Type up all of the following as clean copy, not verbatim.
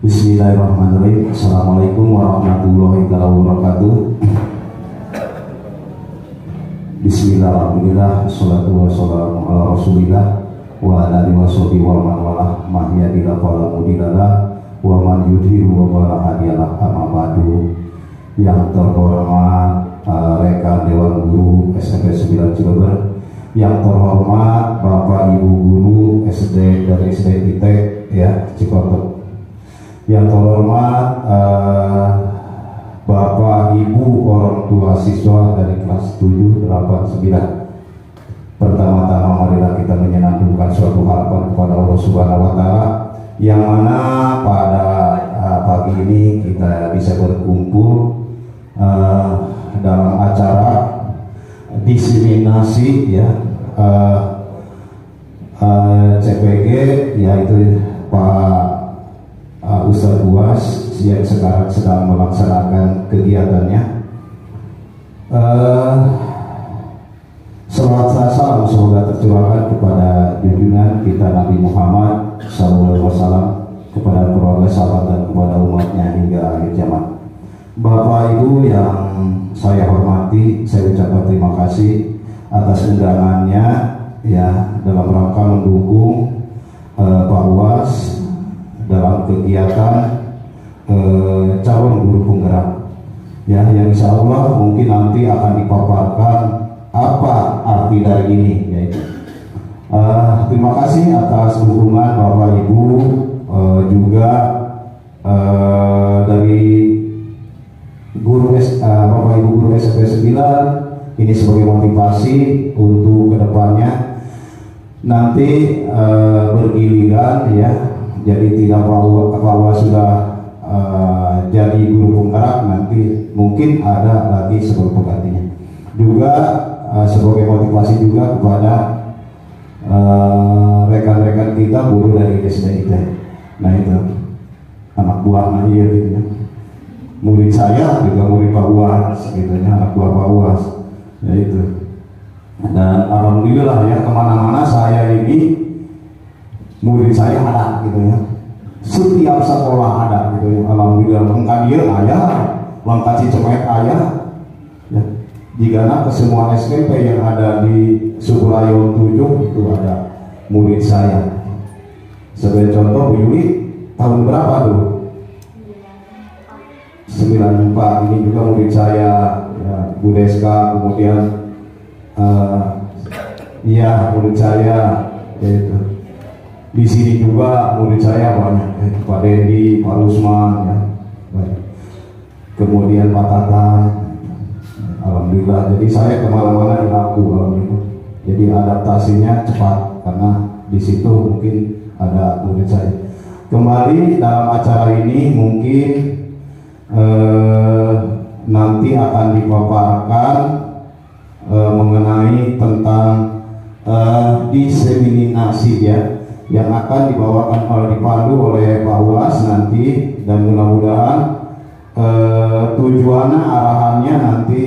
Bismillahirrahmanirrahim. Assalamualaikum warahmatullahi wabarakatuh. Bismillahirrahmanirrahim. Assalatu wassalamu ala rasulillah wa ala alihi washabihi wa man walah mahyadillah fala mudhillalah wa man yudhil wa fala hadiyalah. Amma ba'du. Yang terhormat rekan Dewan Guru SMP 9 Cileber, yang terhormat Bapak Ibu Guru SD dari SD IT ya Cikoto, yang terhormat Bapak Ibu orang tua siswa dari kelas 7, 8, 9. Pertama-tama marilah kita menyenandungkan suatu harapan kepada Allah Subhanahu wa taala, yang mana pada pagi ini kita bisa berkumpul dalam acara diseminasi ya CPG, yaitu Pak Ustadz Buas yang sekarang sedang melaksanakan kegiatannya. Selawat salam semoga tercurahkan kepada junjungan kita Nabi Muhammad SAW, kepada keluarga, sahabat dan kepada umatnya hingga akhir zaman. Bapak Ibu yang saya hormati, saya ucapkan terima kasih atas undangannya ya dalam rangka mendukung Pak Uas dalam kegiatan calon guru penggerak ya, yang insya Allah mungkin nanti akan dipaparkan apa arti dari ini yaitu. Terima kasih atas dukungan Bapak Ibu, juga dari Bapak Ibu Guru SMP 9 ini sebagai motivasi untuk kedepannya nanti bergiliran ya. Jadi tidak bahwa sudah jadi guru penggerak, nanti mungkin ada lagi sebagai penggantinya. Juga sebagai motivasi juga kepada rekan-rekan kita guru dari SD IT. Nah itu anak buah gitu ya. Murid saya juga murid Pak Uas gitu ya, anak buah Pak Uas ya itu. Dan alhamdulillah ya, kemana-mana saya ini murid saya ada gitu ya, setiap sekolah ada gitu ya, alhamdulillah. Lengkap dia ayah, lengkap Cicemet ayah ya. Jika ke semua SMP yang ada di Subulayon 7 itu ada murid saya. Sebagai contoh, Bu Yuli tahun berapa tuh? 94, ini juga murid saya ya, Bu Deska, kemudian murid saya yaitu. Di sini juga murid saya banyak, Pak Dedi, Pak Rusman, ya, banyak. Kemudian Pak Tatan, alhamdulillah. Jadi saya kemana-mana dilaku, alhamdulillah. Jadi adaptasinya cepat karena di situ mungkin ada murid saya. Kembali dalam acara ini mungkin nanti akan dipaparkan mengenai tentang diseminasi ya, yang akan dipandu oleh Pak Uas nanti, dan mudah-mudahan tujuannya, arahannya nanti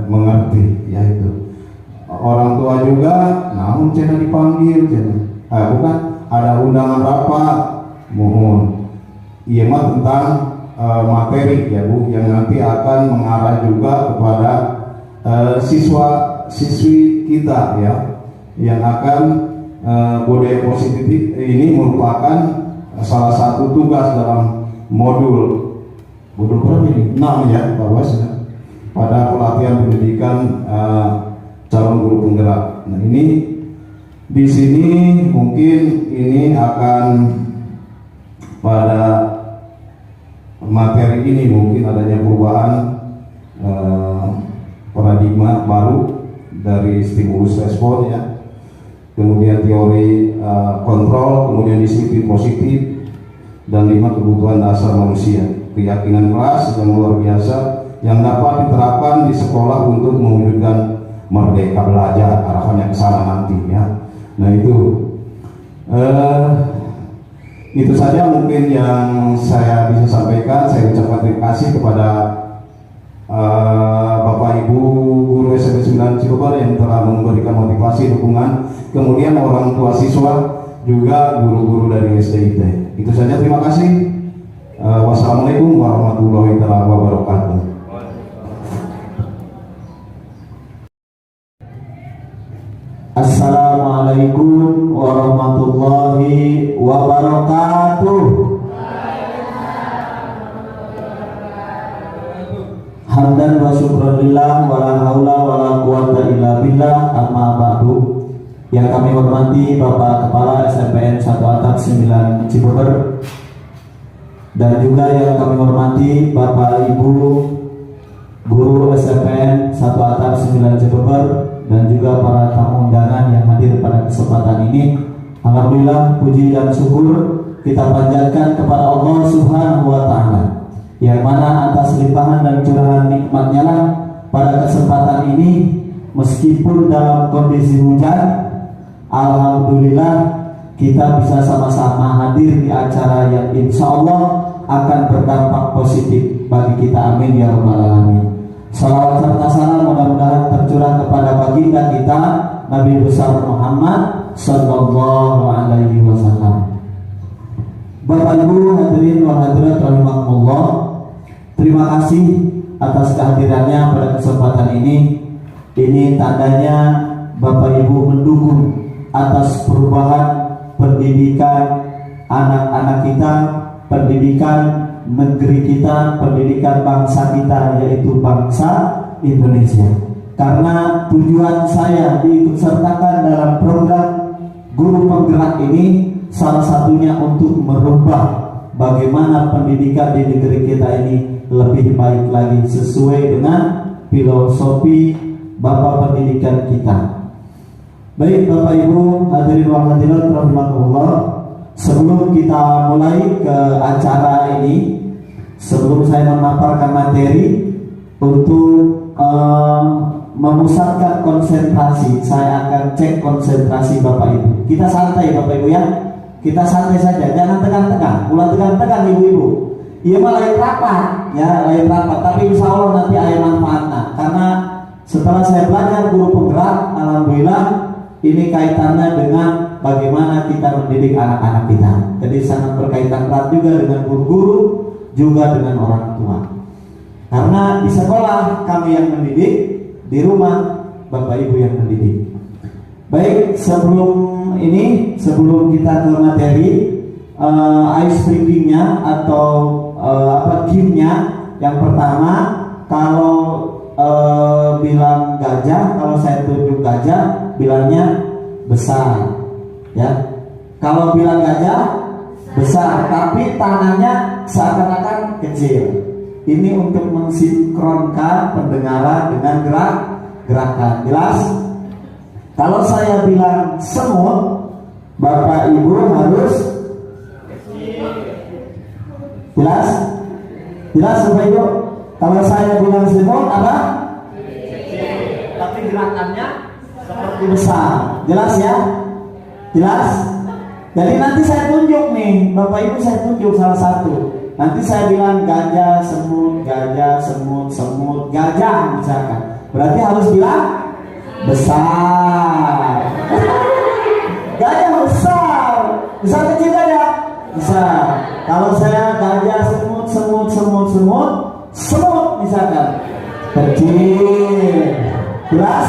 mengerti yaitu orang tua juga namun jangan dipanggil bukan ada undangan rapat mohon iya mah tentang materi ya Bu, yang nanti akan mengarah juga kepada siswa-siswi kita ya, yang akan budaya positif ini merupakan salah satu tugas dalam modul berapa ini? 6 ya Pak Was ya, pada pelatihan pendidikan calon guru penggerak. Nah ini di sini mungkin ini akan pada materi ini mungkin adanya perubahan paradigma baru dari stimulus respon ya, kemudian teori kontrol, kemudian disiplin positif, dan 5 kebutuhan dasar manusia, keyakinan keras yang luar biasa yang dapat diterapkan di sekolah untuk mewujudkan merdeka belajar, arahannya ke sana nanti ya. Nah itu saja mungkin yang saya bisa sampaikan. Saya ucapkan terima kasih kepada Bapak Ibu Guru SMP 9 Cileber yang telah memberikan motivasi, dukungan, kemudian orang tua siswa, juga guru-guru dari SDIT. Itu saja, terima kasih. Wassalamualaikum warahmatullahi wabarakatuh. Assalamualaikum warahmatullahi wabarakatuh. Hamdan wa syukranillah wa la haula wa la quwata illa billah, amma ba'du. Yang kami hormati Bapak Kepala SMPN 1 Atap 9 Cibeber, dan juga yang kami hormati Bapak Ibu Guru SMPN 1 Atap 9 Cibeber, dan juga para tamu undangan yang hadir pada kesempatan ini. Alhamdulillah, puji dan syukur kita panjatkan kepada Allah Subhanahu wa Ta'ala, yang mana atas limpahan dan curahan nikmatnya lah pada kesempatan ini, meskipun dalam kondisi hujan, alhamdulillah kita bisa sama-sama hadir di acara yang insya Allah akan berdampak positif bagi kita. Amin ya rabbal alamin. Salawat serta salam mudah-mudahan tercurah kepada baginda kita Nabi besar Muhammad sallallahu alaihi wasallam. Bapak Ibu hadirin wal hadirat rahimakumullah, terima kasih atas kehadirannya pada kesempatan ini. Ini tandanya Bapak Ibu mendukung atas perubahan pendidikan anak-anak kita, pendidikan negeri kita, pendidikan bangsa kita, yaitu bangsa Indonesia. Karena tujuan saya diikutsertakan dalam program Guru Penggerak ini salah satunya untuk merubah bagaimana pendidikan di negeri kita ini lebih baik lagi sesuai dengan filosofi Bapak pendidikan kita. Baik Bapak Ibu hadirin wal hadirat rahimakumullah, sebelum kita mulai ke acara ini, sebelum saya memaparkan materi, untuk memusatkan konsentrasi, saya akan cek konsentrasi Bapak Ibu. Kita santai Bapak Ibu ya, kita santai saja, jangan tegang-tegang, ulah tegang-tegang ibu-ibu. Iya mah lain rapat, ya lain rapat, tapi insya Allah nanti ada manfaatnya. Karena setelah saya belajar Guru Penggerak, alhamdulillah ini kaitannya dengan bagaimana kita mendidik anak-anak kita. Jadi sangat berkaitan erat juga dengan guru-guru, juga dengan orang tua. Karena di sekolah kami yang mendidik, di rumah Bapak Ibu yang mendidik. Baik, sebelum kita ke materi, ice breaking-nya atau game-nya, yang pertama, kalau bilang gajah, kalau saya tunjuk gajah, bilangnya besar, ya. Kalau bilang gajah besar, tapi tangannya seakan-akan kecil. Ini untuk mensinkronkan pendengaran dengan gerakan. Jelas? Kalau saya bilang semut, Bapak Ibu harus jelas? Jelas Bapak Ibu? Kalau saya bilang semut apa? Tapi gerakannya seperti besar. Jelas ya? Jelas? Jadi nanti saya tunjuk nih, Bapak Ibu saya tunjuk salah satu. Nanti saya bilang gajah, semut, gajah misalkan. Berarti harus bilang besar. Gajah besar. Besar kecil gajah? Besar. Kalau saya gajah, semut misalkan kecil. Jelas?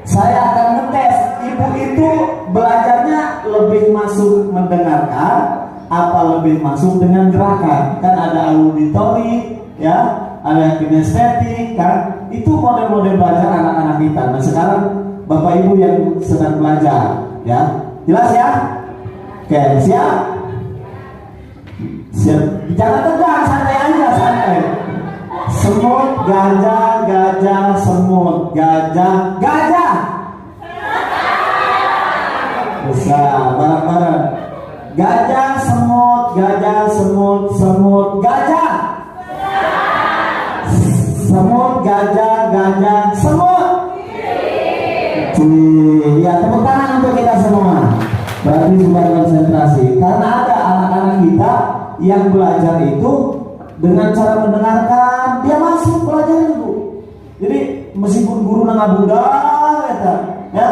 Saya akan ngetes ibu itu belajarnya lebih masuk mendengarkan apa lebih masuk dengan gerakan. Kan ada auditori, ya, ada kinestetik, kan itu model-model belajar anak-anak kita. Nah sekarang Bapak Ibu yang sedang belajar, ya, jelas ya? Oke, siap? Siap. Jangan tegang, santai aja, santai. Semut, gajah, semut, gajah. Besar, bareng-bareng. Gajah, semut, gajah. Semut, gajah, semut. Ya, tepuk tangan untuk kita semua. Berarti sudah konsentrasi. Karena ada anak-anak kita yang belajar itu dengan cara mendengarkan, dia masuk pelajaran itu. Jadi meskipun guru nggak budak, ya,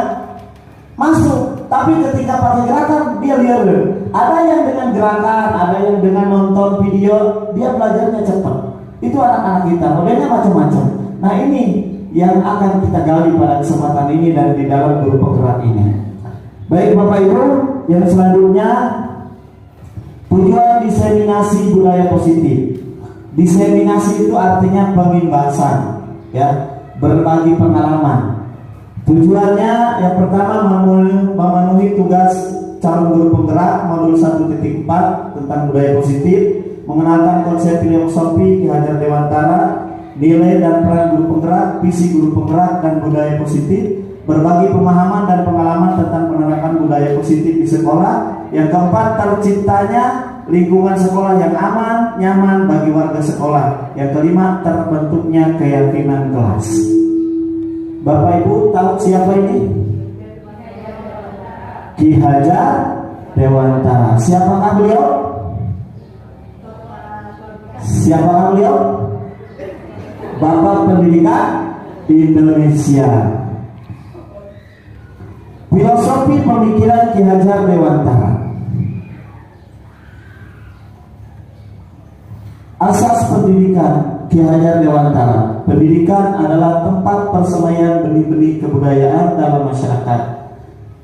masuk. Tapi Tapi ketika pakai gerakan dia liar. Ada yang dengan gerakan, ada yang dengan nonton video, dia belajarnya cepat. Itu anak-anak kita, modelnya macam-macam. Nah ini yang akan kita gali pada kesempatan ini dan di dalam guru penggerak ini. Baik Bapak Ibu, yang selanjutnya tujuan diseminasi budaya positif. Diseminasi itu artinya pengimbasan, ya, berbagi pengalaman. Tujuannya yang pertama memenuhi tugas calon guru penggerak modul 1.4 tentang budaya positif, mengenalkan konsep filosofi Ki Hajar Dewantara, nilai dan peran guru penggerak, visi guru penggerak dan budaya positif, berbagi pemahaman dan pengalaman tentang penerapan budaya positif di sekolah. Yang keempat, terciptanya lingkungan sekolah yang aman, nyaman bagi warga sekolah. Yang kelima, terbentuknya keyakinan kelas. Bapak Ibu tahu siapa ini? Ki Hajar Dewantara. Siapakah beliau? Siapakah beliau? Bapak Pendidikan Indonesia. Filosofi pemikiran Ki Hajar Dewantara. Asas pendidikan Ki Hajar Dewantara. Pendidikan adalah tempat persemaian benih-benih kebudayaan dalam masyarakat.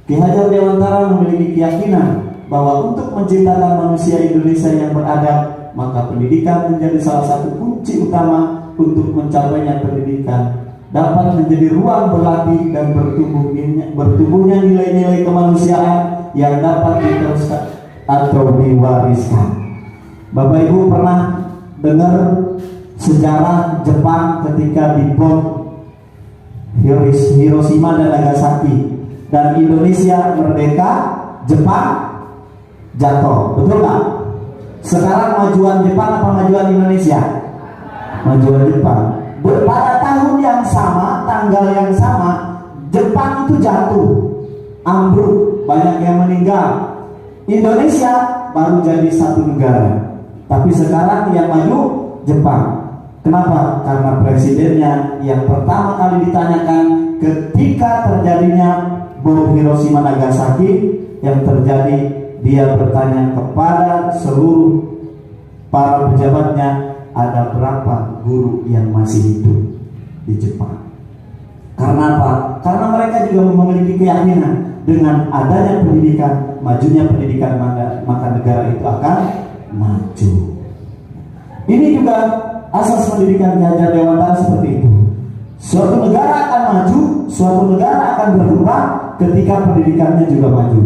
Ki Hajar Dewantara memiliki keyakinan bahwa untuk menciptakan manusia Indonesia yang beradab, maka pendidikan menjadi salah satu kunci utama untuk mencapainya. Pendidikan dapat menjadi ruang berlatih dan bertumbuhnya nilai-nilai kemanusiaan yang dapat diteruskan atau diwariskan. Bapak Ibu pernah dengar sejarah Jepang ketika dibom Hiroshima dan Nagasaki, dan Indonesia merdeka, Jepang jatuh, betul nggak? Sekarang majuan Jepang apa majuan Indonesia? Majuan Jepang. Pada tahun yang sama, tanggal yang sama, Jepang itu jatuh, ambruk, banyak yang meninggal. Indonesia baru jadi satu negara. Tapi sekarang yang maju Jepang. Kenapa? Karena presidennya yang pertama kali ditanyakan ketika terjadinya bom Hiroshima Nagasaki yang terjadi, dia bertanya kepada seluruh para pejabatnya, ada berapa guru yang masih hidup di Jepang? Karena apa? Karena mereka juga memiliki keyakinan dengan adanya pendidikan, majunya pendidikan, maka negara itu akan maju. Ini juga asas pendidikan Ki Hajar Dewantara seperti itu. Suatu negara akan maju, suatu negara akan berkembang ketika pendidikannya juga maju.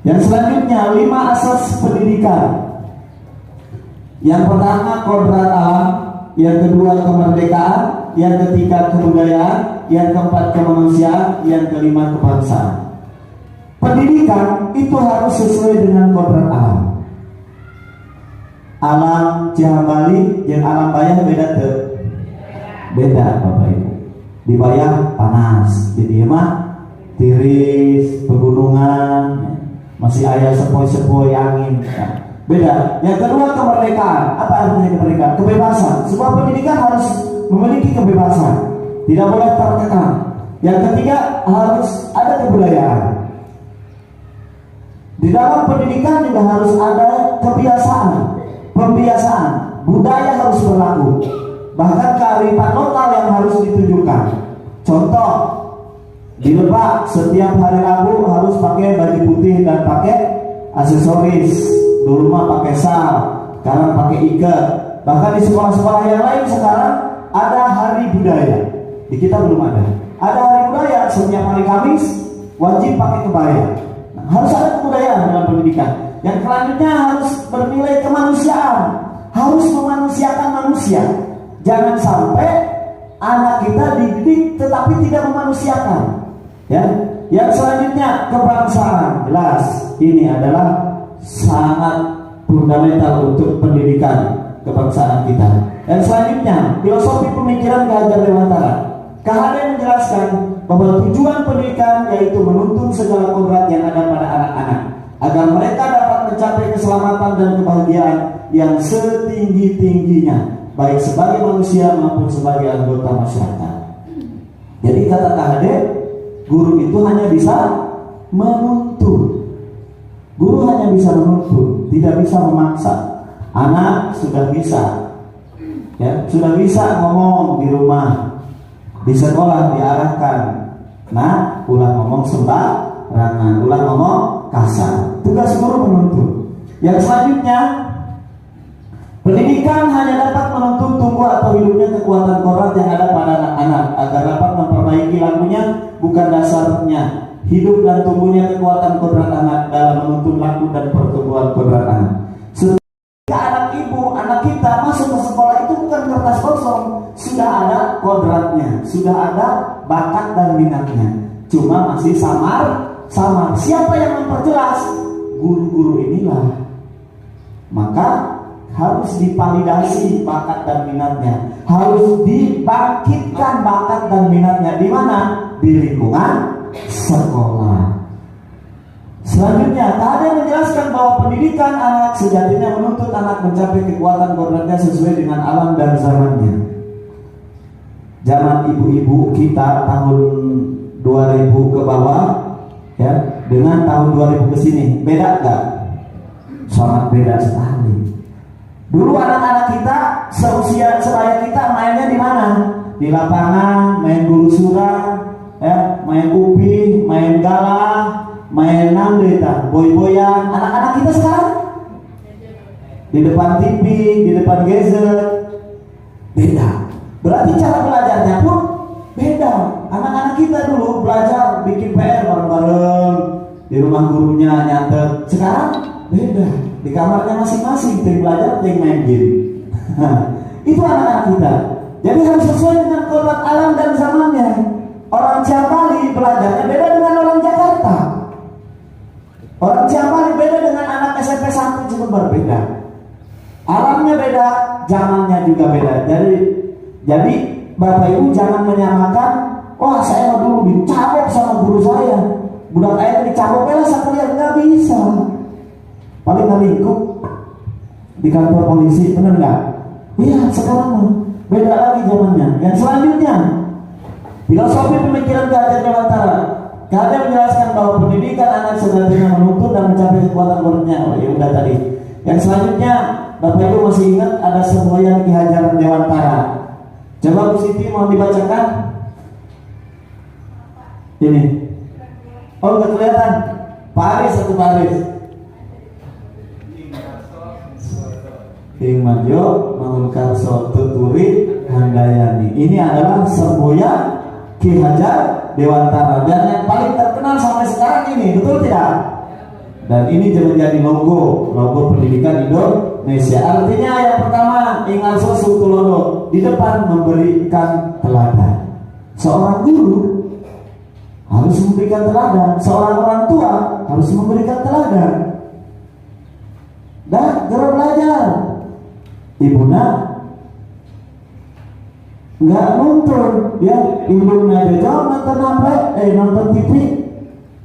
Yang selanjutnya 5 asas pendidikan. Yang pertama kodrat alam, yang kedua kemerdekaan, yang ketiga kebudayaan, yang keempat kemanusiaan, yang kelima kebangsaan. Pendidikan itu harus sesuai dengan kodrat alam. Alam Cihambali dan alam bayah beda tuh. Beda Bapak Ibu. Di bayah panas, di dieu mah tiris, pegunungan, masih ada sepoi-sepoi angin. Beda. Yang kedua kemerdekaan. Apa artinya kemerdekaan? Kebebasan. Sebuah pendidikan harus memiliki kebebasan, tidak boleh terkekang. Yang ketiga harus ada kebudayaan. Di dalam pendidikan juga harus ada kebiasaan, pembiasaan, budaya harus berlaku. Bahkan kearifan lokal yang harus ditunjukkan. Contoh, di Lebak setiap hari Rabu harus pakai baju putih dan pakai aksesoris. Dulu mah pakai sal, sekarang pakai ikat. Bahkan di sekolah-sekolah yang lain sekarang ada hari budaya. Di kita belum ada. Ada hari budaya, setiap hari Kamis wajib pakai kebaya. Nah, harus ada kebudayaan dalam pendidikan. Yang selanjutnya harus bernilai kemanusiaan, harus memanusiakan manusia. Jangan sampai anak kita dididik tetapi tidak memanusiakan. Ya. Yang selanjutnya kebangsaan. Jelas ini adalah sangat fundamental untuk pendidikan kebangsaan kita. Dan selanjutnya filosofi pemikiran Ki Hajar Dewantara. KHD menjelaskan bahwa tujuan pendidikan yaitu menuntun segala kodrat yang ada pada anak-anak agar mereka dapat mencapai keselamatan dan kebahagiaan yang setinggi-tingginya, baik sebagai manusia maupun sebagai anggota masyarakat. Jadi kata KHD, guru itu hanya bisa menuntut. Guru hanya bisa menuntut, tidak bisa memaksa. Anak sudah bisa, ya, sudah bisa ngomong di rumah, di sekolah diarahkan. Nah, ulah ngomong sembarangan, ulah ngomong kasar. Tugas guru menuntut. Yang selanjutnya, pendidikan hanya dapat menuntut tumbuh atau hidupnya kekuatan kodrat yang ada pada anak-anak agar dapat memperbaiki lakunya, bukan dasarnya. Hidup dan tumbuhnya kekuatan kodrat anak dalam menuntun laku dan pertumbuhan kodrat anak. Ketika anak ibu, anak kita masuk ke sekolah itu bukan kertas kosong, sudah ada kodratnya, sudah ada bakat dan minatnya. Cuma masih samar. Siapa yang memperjelas? Guru-guru inilah. Maka harus divalidasi bakat dan minatnya, harus dibangkitkan bakat dan minatnya. Di mana? Di lingkungan sekolah. Selanjutnya, tadi menjelaskan bahwa pendidikan anak sejatinya menuntut anak mencapai kekuatan kodratnya sesuai dengan alam dan zamannya. Zaman ibu-ibu kita tahun 2000 ke bawah, ya, dengan tahun 2000 ke sini, beda gak? Sangat beda sekali. Dulu anak-anak kita seusia sebaya kita mainnya di mana? Di lapangan, main gulu surang, ya, main upi, main galah, main namdeta, boy-boyan. Anak-anak kita sekarang di depan TV, di depan gadget, beda. Berarti cara belajarnya pun beda. Anak-anak kita dulu belajar bikin PR bareng-bareng di rumah gurunya nyatet. Sekarang beda, di kamarnya masing-masing, ting belajar, ting main game. Itu anak-anak kita. Jadi harus sesuai dengan kodrat alam dan zamannya. Orang Ciampali belajarnya beda dengan orang Jakarta. Orang Ciampali beda dengan anak SMP 1 cukup berbeda. Alamnya beda, zamannya juga beda. Jadi Bapak Ibu jangan menyamakan, wah saya dulu dicabok sama guru saya, budak saya dicabok lah sekalian, nggak bisa. Paling ngelingkup di kantor polisi, bener nggak? Iya, sekarang beda lagi zamannya. Yang selanjutnya, filosofi pemikiran Ki Hajar Dewantara. Ki Hajar menjelaskan bahwa pendidikan anak sejatinya menuntut dan mencapai kekuatan kodratnya. Oh ya udah tadi. Yang selanjutnya, Bapak Ibu masih ingat ada semboyan Ki Hajar Dewantara. Coba Bu Siti mau dibacakan. Ini. Oh nggak kelihatan. Pak Aris atau Pak Aris? Ing Madyo Mangunkarso Tuturi Handayani. Ini adalah semboyan Ki Hajar Dewantara dan yang paling terkenal sampai sekarang ini, betul tidak? Dan ini menjadi logo pendidikan Indonesia. Artinya yang pertama, Ingarso Sutulono di depan memberikan teladan. Seorang guru harus memberikan teladan, seorang orang tua harus memberikan teladan. Dan cara belajar, ibuna nggak nonton, ya ibunya jauh nonton HP, nonton TV,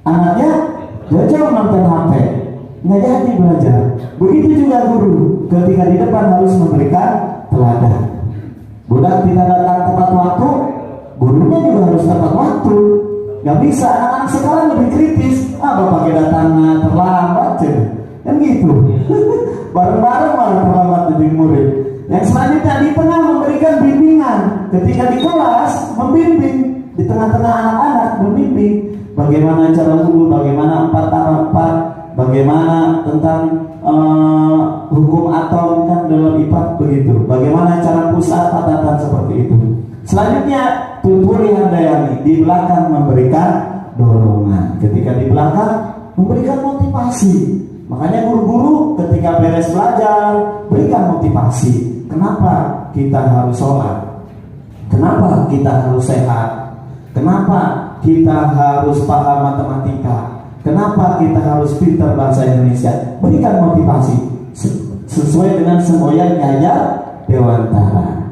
anaknya jauh nonton HP, nggak jadi belajar. Begitu juga guru, ketika di depan harus memberikan teladan. Budak tidak datang tepat waktu, gurunya juga harus tepat waktu. Nggak bisa, anak-anak sekarang lebih kritis. Bapak kita datangnya terlambat, kan gitu. Bareng-bareng malah terlambat jadi murid. Yang selanjutnya di tengah memberikan bimbingan. Ketika di kelas membimbing, di tengah-tengah anak-anak membimbing bagaimana cara wudhu, bagaimana 4 bagaimana tentang hukum atom kan dalam IPA begitu. Bagaimana cara pusat patatan seperti itu. Selanjutnya Tuturi Handayani di belakang memberikan dorongan. Ketika di belakang memberikan motivasi. Makanya guru-guru ketika beres belajar berikan motivasi. Kenapa kita harus sholat? Kenapa kita harus sehat? Kenapa kita harus paham matematika? Kenapa kita harus pintar bahasa Indonesia? Berikan motivasi sesuai dengan semboyan Ki Hajar Dewantara.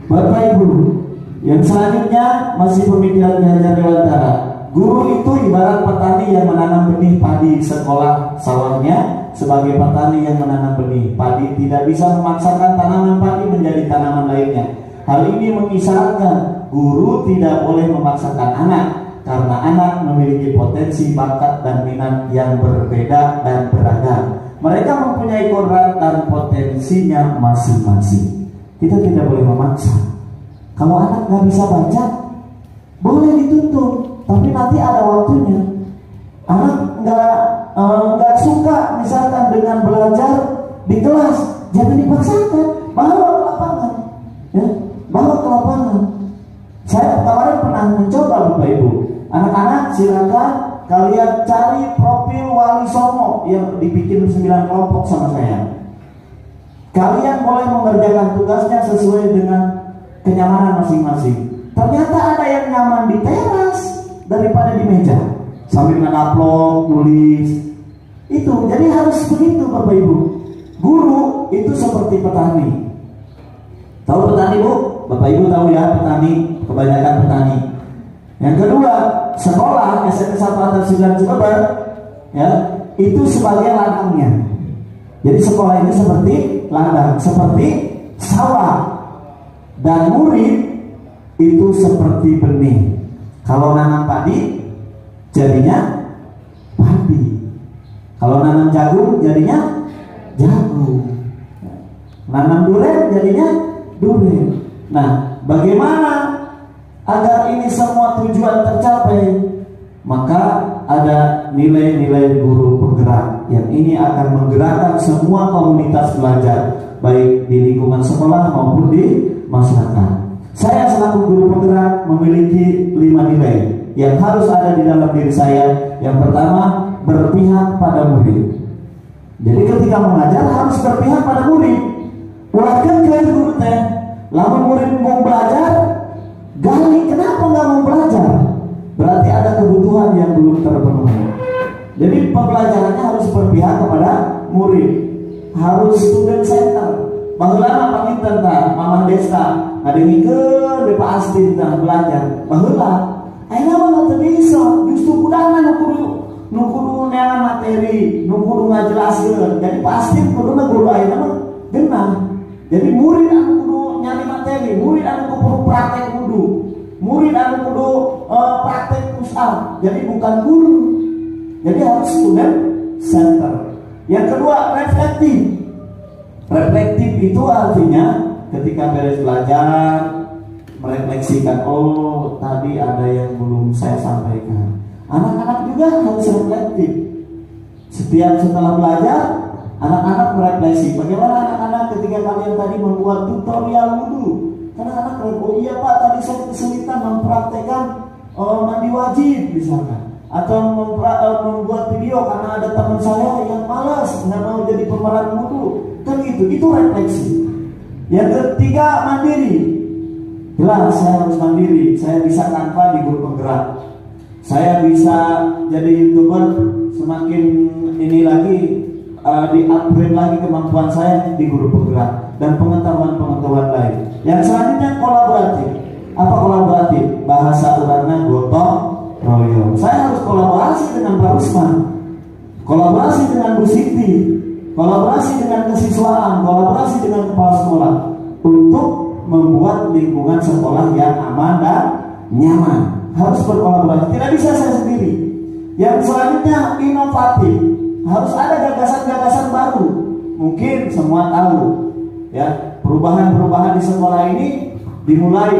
Bapak Ibu, yang selanjutnya masih pemikiran Ki Hajar Dewantara. Guru itu ibarat petani yang menanam benih padi di sekolah sawahnya. Sebagai petani yang menanam benih padi tidak bisa memaksakan tanaman padi menjadi tanaman lainnya. Hal ini mengisyaratkan guru tidak boleh memaksakan anak karena anak memiliki potensi, bakat, dan minat yang berbeda dan beragam. Mereka mempunyai kodrat dan potensinya masing-masing. Kita tidak boleh memaksa. Kalau anak nggak bisa baca, boleh dituntun, tapi nanti ada waktunya. Anak nggak suka misalkan dengan belajar di kelas, jangan dipaksakan, bawa ke lapangan, ya, bawa ke lapangan. Saya kemarin pernah mencoba Bapak Ibu, anak-anak silakan kalian cari profil Wali Songo yang dibikin 9 kelompok sama saya. Kalian boleh mengerjakan tugasnya sesuai dengan kenyamanan masing-masing. Ternyata ada yang nyaman di teras daripada di meja, sambil ngupload, nulis. Itu jadi harus begitu Bapak Ibu. Guru itu seperti petani. Tahu petani Bu? Bapak Ibu tahu ya, petani, kebanyakan petani. Yang kedua, sekolah SMP 1 atau 9 Cilebar, ya, itu sebagai ladangnya. Jadi sekolah ini seperti ladang, seperti sawah. Dan murid itu seperti benih. Kalau nanam padi, jadinya padi. Kalau nanam jagung, jadinya jagung. Nanam durian, jadinya durian. Nah, bagaimana agar ini semua tujuan tercapai? Maka ada nilai-nilai guru penggerak yang ini akan menggerakkan semua komunitas belajar, baik di lingkungan sekolah maupun di masyarakat. Saya selaku guru penggerak memiliki 5 nilai yang harus ada di dalam diri saya. Yang pertama, berpihak pada murid. Jadi ketika mengajar harus berpihak pada murid. Ulatkan ke guru teh, lamun murid mau belajar, gali kenapa nggak mau belajar? Berarti ada kebutuhan yang belum terpenuhi. Jadi pembelajarannya harus berpihak kepada murid, harus student center. Baheula panggil tentang Mama Desta, ada yang ikut Pak Astin tentang belajar. Baheula, ayeuna mah teu bisa, justru kudana nu kudu neangan materi, nu kudu ngajelaskeun. Jadi Pak Astin kuduna guru ayeuna mah genah. Jadi murid anu kudu nyari materi, murid anu kudu praktek kudu, murid anu kudu praktek push up. Jadi bukan guru. Jadi harus student center. Yang kedua, reflektif. Reflektif itu artinya ketika beres belajar merefleksikan, oh tadi ada yang belum saya sampaikan. Anak-anak juga harus reflektif. Setiap setelah belajar, anak-anak merefleksi. Bagaimana anak-anak ketika kalian tadi membuat tutorial wudhu? Karena anak-anak, oh iya Pak, tadi saya kesulitan mempraktekkan mandi wajib misalkan, atau membuat video karena ada teman saya yang malas nggak mau jadi pemeran wudhu. Kan gitu, itu refleksi. Yang ketiga, mandiri. Jelas saya harus mandiri. Saya bisa tanpa di guru penggerak. Saya bisa jadi YouTuber semakin ini lagi di-upgrade lagi kemampuan saya di guru penggerak dan pengetahuan-pengetahuan lain. Yang selanjutnya kolaboratif. Apa kolaboratif? Bahasa urangna gotong royong. Saya harus kolaborasi dengan Pak Rusman, kolaborasi dengan Bu Siti, kolaborasi dengan kesiswaan, kolaborasi dengan kepala sekolah untuk membuat lingkungan sekolah yang aman dan nyaman. Harus berkolaborasi, tidak bisa saya sendiri. Yang selanjutnya inovatif, harus ada gagasan-gagasan baru. Mungkin semua tahu ya, perubahan-perubahan di sekolah ini dimulai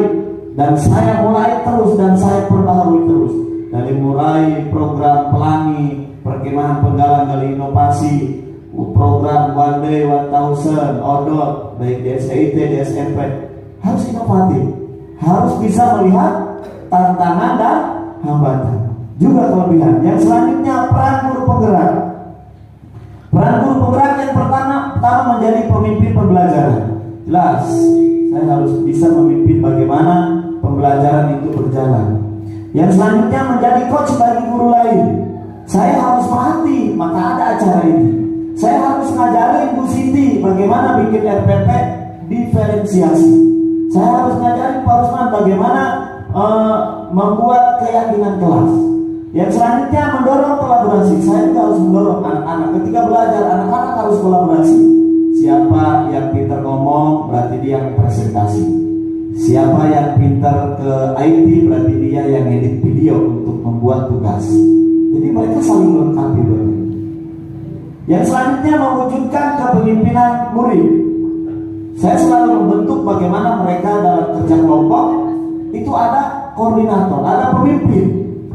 dan saya mulai terus dan saya perbaharui terus. Dari mulai program pelangi, perkemahan penggalang dari inovasi, program One Day 1000, ODOT, baik di SIT, di SMP, harus inovatif, harus bisa melihat tantangan dan hambatan, juga kelebihan. Yang selanjutnya peran guru penggerak. Peran guru penggerak yang pertama menjadi pemimpin pembelajaran. Jelas, saya harus bisa memimpin bagaimana pembelajaran itu berjalan. Yang selanjutnya menjadi coach bagi guru lain. Saya harus perhati, maka ada acara ini. Saya harus ngajarin Bu Siti bagaimana bikin RPP diferensiasi. Saya harus ngajarin Pak Rusman bagaimana membuat keyakinan kelas. Yang selanjutnya mendorong kolaborasi. Saya juga harus mendorong anak-anak ketika belajar, anak-anak harus kolaborasi. Siapa yang pintar ngomong berarti dia yang presentasi. Siapa yang pintar ke IT berarti dia yang edit video untuk membuat tugas. Jadi mereka saling melengkapi. Yang selanjutnya mewujudkan kepemimpinan murid. Saya selalu membentuk bagaimana mereka dalam kerja kelompok itu ada koordinator, ada pemimpin,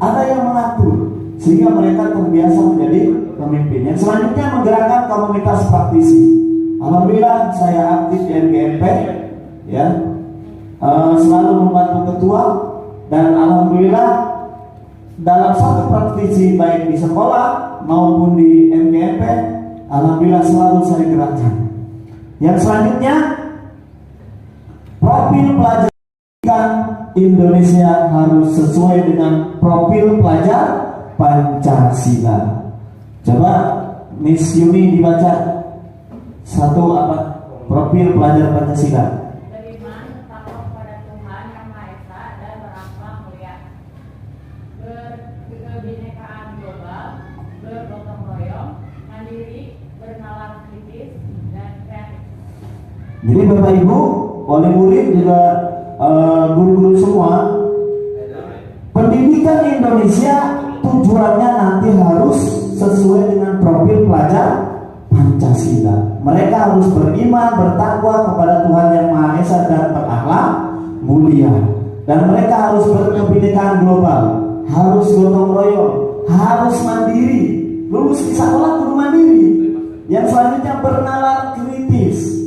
ada yang mengatur sehingga mereka terbiasa menjadi pemimpin. Yang selanjutnya menggerakkan komunitas praktisi. Alhamdulillah saya aktif di MGMP, ya, selalu membantu ketua, dan alhamdulillah dalam satu praktisi baik di sekolah maupun di MGMP, alhamdulillah selalu saya gerakkan. Yang selanjutnya, profil pelajar Indonesia harus sesuai dengan profil pelajar Pancasila. Coba Miss Yuni dibaca satu apa profil pelajar Pancasila. Beriman, takwa kepada Tuhan Yang Maha Esa dan berakhlak mulia, berkebinekaan global, bergotong royong, mandiri, bernalar kritis, dan kreatif. Jadi Bapak Ibu, oleh murid juga guru-guru semua, pendidikan Indonesia tujuannya nanti harus sesuai dengan profil pelajar Pancasila. Mereka harus beriman, bertakwa kepada Tuhan Yang Maha Esa dan berakhlak mulia. Dan mereka harus berkebinekaan global, harus gotong royong, harus mandiri. Lulus di sekolah kudu mandiri. Yang selanjutnya bernalar kritis.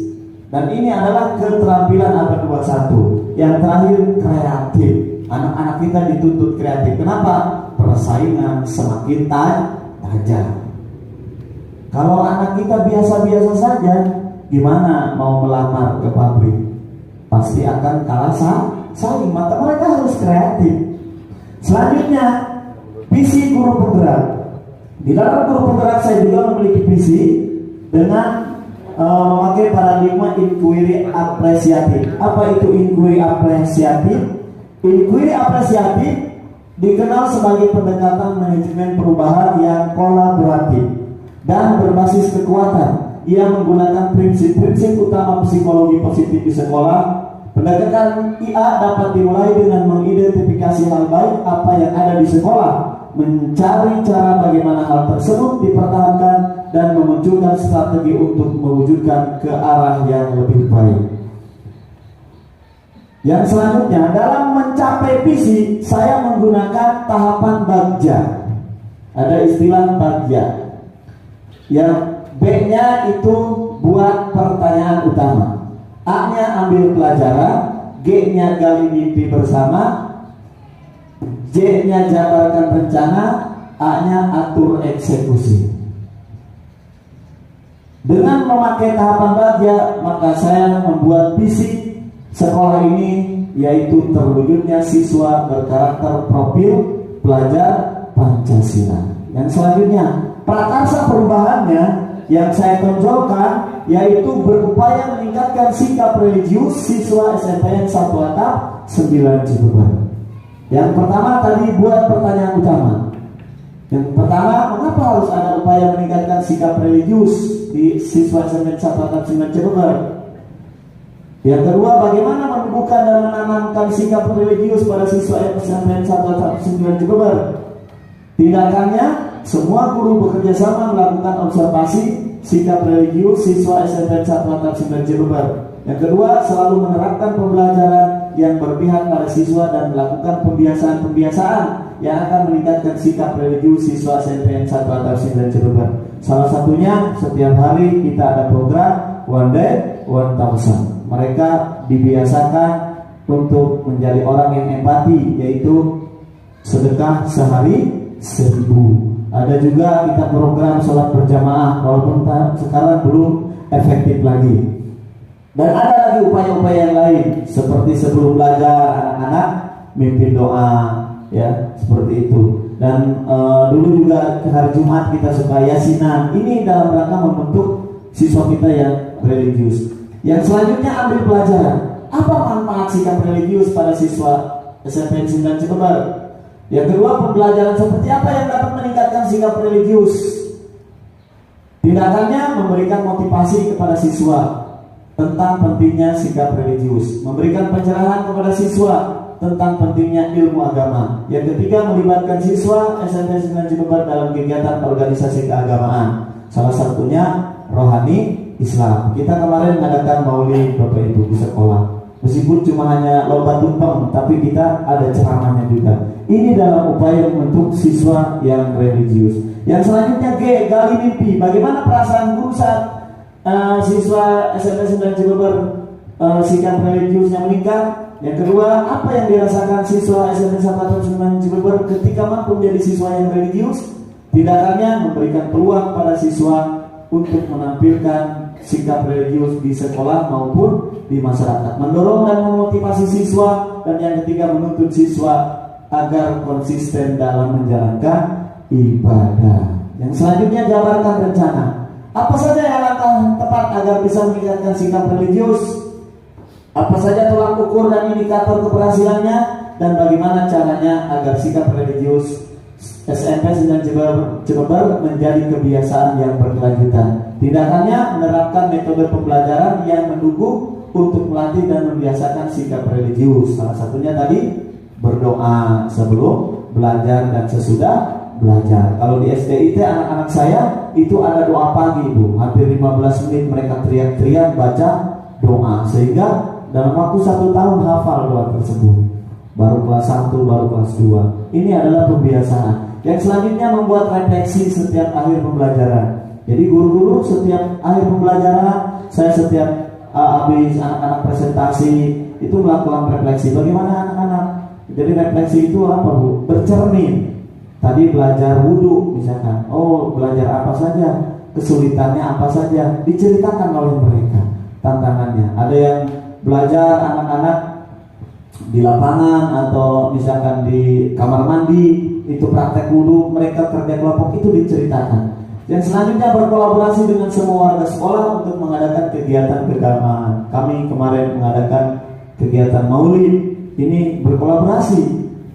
Dan ini adalah keterampilan abad 21. Yang terakhir kreatif. Anak-anak kita dituntut kreatif. Kenapa? Persaingan semakin tajam. Kalau anak kita biasa-biasa saja, gimana mau melamar ke pabrik? Pasti akan kalah saing. Maka mereka harus kreatif. Selanjutnya, visi guru penggerak. Di dalam guru penggerak saya juga memiliki visi dengan memakai paradigma inquiry apresiatif. Apa itu inquiry apresiatif? Inquiry apresiatif dikenal sebagai pendekatan manajemen perubahan yang kolaboratif dan berbasis kekuatan. Ia menggunakan prinsip-prinsip utama psikologi positif di sekolah. Pendekatan IA dapat dimulai dengan mengidentifikasi hal baik apa yang ada di sekolah, mencari cara bagaimana hal tersebut dipertahankan, dan memunculkan strategi untuk mewujudkan ke arah yang lebih baik. Yang selanjutnya, dalam mencapai visi, saya menggunakan tahapan bagja. Ada istilah bagja. Yang B-nya itu buat pertanyaan utama, A-nya ambil pelajaran, G-nya gali mimpi bersama, J-nya jabarkan rencana, A-nya atur eksekusi. Dengan memakai tahapan bagja, maka saya membuat visi sekolah ini, yaitu terwujudnya siswa berkarakter profil pelajar Pancasila. Yang selanjutnya, prakarsa perubahannya yang saya tonjolkan, yaitu berupaya meningkatkan sikap religius siswa SMPN 1 Atap 9 Cibeber. Yang pertama tadi buat pertanyaan utama. Yang pertama, mengapa harus ada upaya meningkatkan sikap religius di siswa SMPN 1 Atap 9 Cibeber? Yang kedua, bagaimana menumbuhkan dan menanamkan sikap religius pada siswa SMPN 1 Atap 9 Cibeber? Tindakannya, semua guru bekerja sama melakukan observasi sikap religius siswa SMPN 1 Atap 9 Cibeber. Yang kedua, selalu menerapkan pembelajaran yang berpihak pada siswa dan melakukan pembiasaan-pembiasaan yang akan meningkatkan sikap religius siswa SMPN 1 Atap 9 Cibeber. Salah satunya, setiap hari kita ada program One Day, 1000. Mereka dibiasakan untuk menjadi orang yang empati, yaitu sedekah sehari 1000. Ada juga kita program sholat berjamaah, walaupun sekarang belum efektif lagi. Dan ada lagi upaya-upaya yang lain, seperti sebelum belajar anak-anak mimpin doa, ya seperti itu. Dan dulu juga hari Jumat kita suka yasinan. Ini dalam rangka membentuk siswa kita yang religius. Yang selanjutnya, ambil pelajaran. Apa manfaat sikap religius pada siswa SMPN 9 Cibeber? Yang kedua, pembelajaran seperti apa yang dapat meningkatkan sikap religius? Tindakannya memberikan motivasi kepada siswa tentang pentingnya sikap religius, memberikan pencerahan kepada siswa tentang pentingnya ilmu agama. Yang ketiga, melibatkan siswa SMP 9 Cilebar dalam kegiatan organisasi keagamaan. Salah satunya rohani Islam. Kita kemarin mengadakan maulid Bapak Ibu di sekolah. Meskipun cuma hanya lomba tumpeng, tapi kita ada ceramahnya juga. Ini dalam upaya membentuk siswa yang religius. Yang selanjutnya G, gali mimpi. Bagaimana perasaan guru saat siswa SMP 9 Cilebar sikap religiusnya meningkat? Yang kedua, apa yang dirasakan siswa SMP 9 Cilebar ketika mampu menjadi siswa yang religius? Tindakannya memberikan peluang pada siswa untuk menampilkan sikap religius di sekolah maupun di masyarakat, mendorong dan memotivasi siswa, dan yang ketiga menuntut siswa agar konsisten dalam menjalankan ibadah. Yang selanjutnya, jabarkan rencana. Apa saja yang langkah tepat agar bisa meningkatkan sikap religius? Apa saja tolak ukur dan indikator keberhasilannya, dan bagaimana caranya agar sikap religius SMP 9 Cilebar menjadi kebiasaan yang berkelanjutan. Tindakannya menerapkan metode pembelajaran yang mendukung untuk melatih dan membiasakan sikap religius. Salah satunya tadi berdoa sebelum belajar dan sesudah belajar. Kalau di SDIT anak-anak saya itu ada doa pagi, Bu. Hampir 15 menit mereka teriak-teriak baca doa, sehingga dalam waktu 1 tahun hafal doa tersebut. Baru kelas 1, baru kelas 2. Ini adalah pembiasaan. Yang selanjutnya, membuat refleksi setiap akhir pembelajaran. Jadi guru-guru setiap akhir pembelajaran, saya setiap habis anak-anak presentasi itu melakukan refleksi. Bagaimana anak-anak? Jadi refleksi itu apa, Bu? Bercermin. Tadi belajar wudhu misalkan. Oh, belajar apa saja? Kesulitannya apa saja? Diceritakan oleh mereka tantangannya. Ada yang belajar anak-anak di lapangan atau misalkan di kamar mandi, itu praktek wudhu, mereka kerja kelompok, itu diceritakan. Yang selanjutnya, berkolaborasi dengan semua warga sekolah untuk mengadakan kegiatan keagamaan. Kami kemarin mengadakan kegiatan maulid. Ini berkolaborasi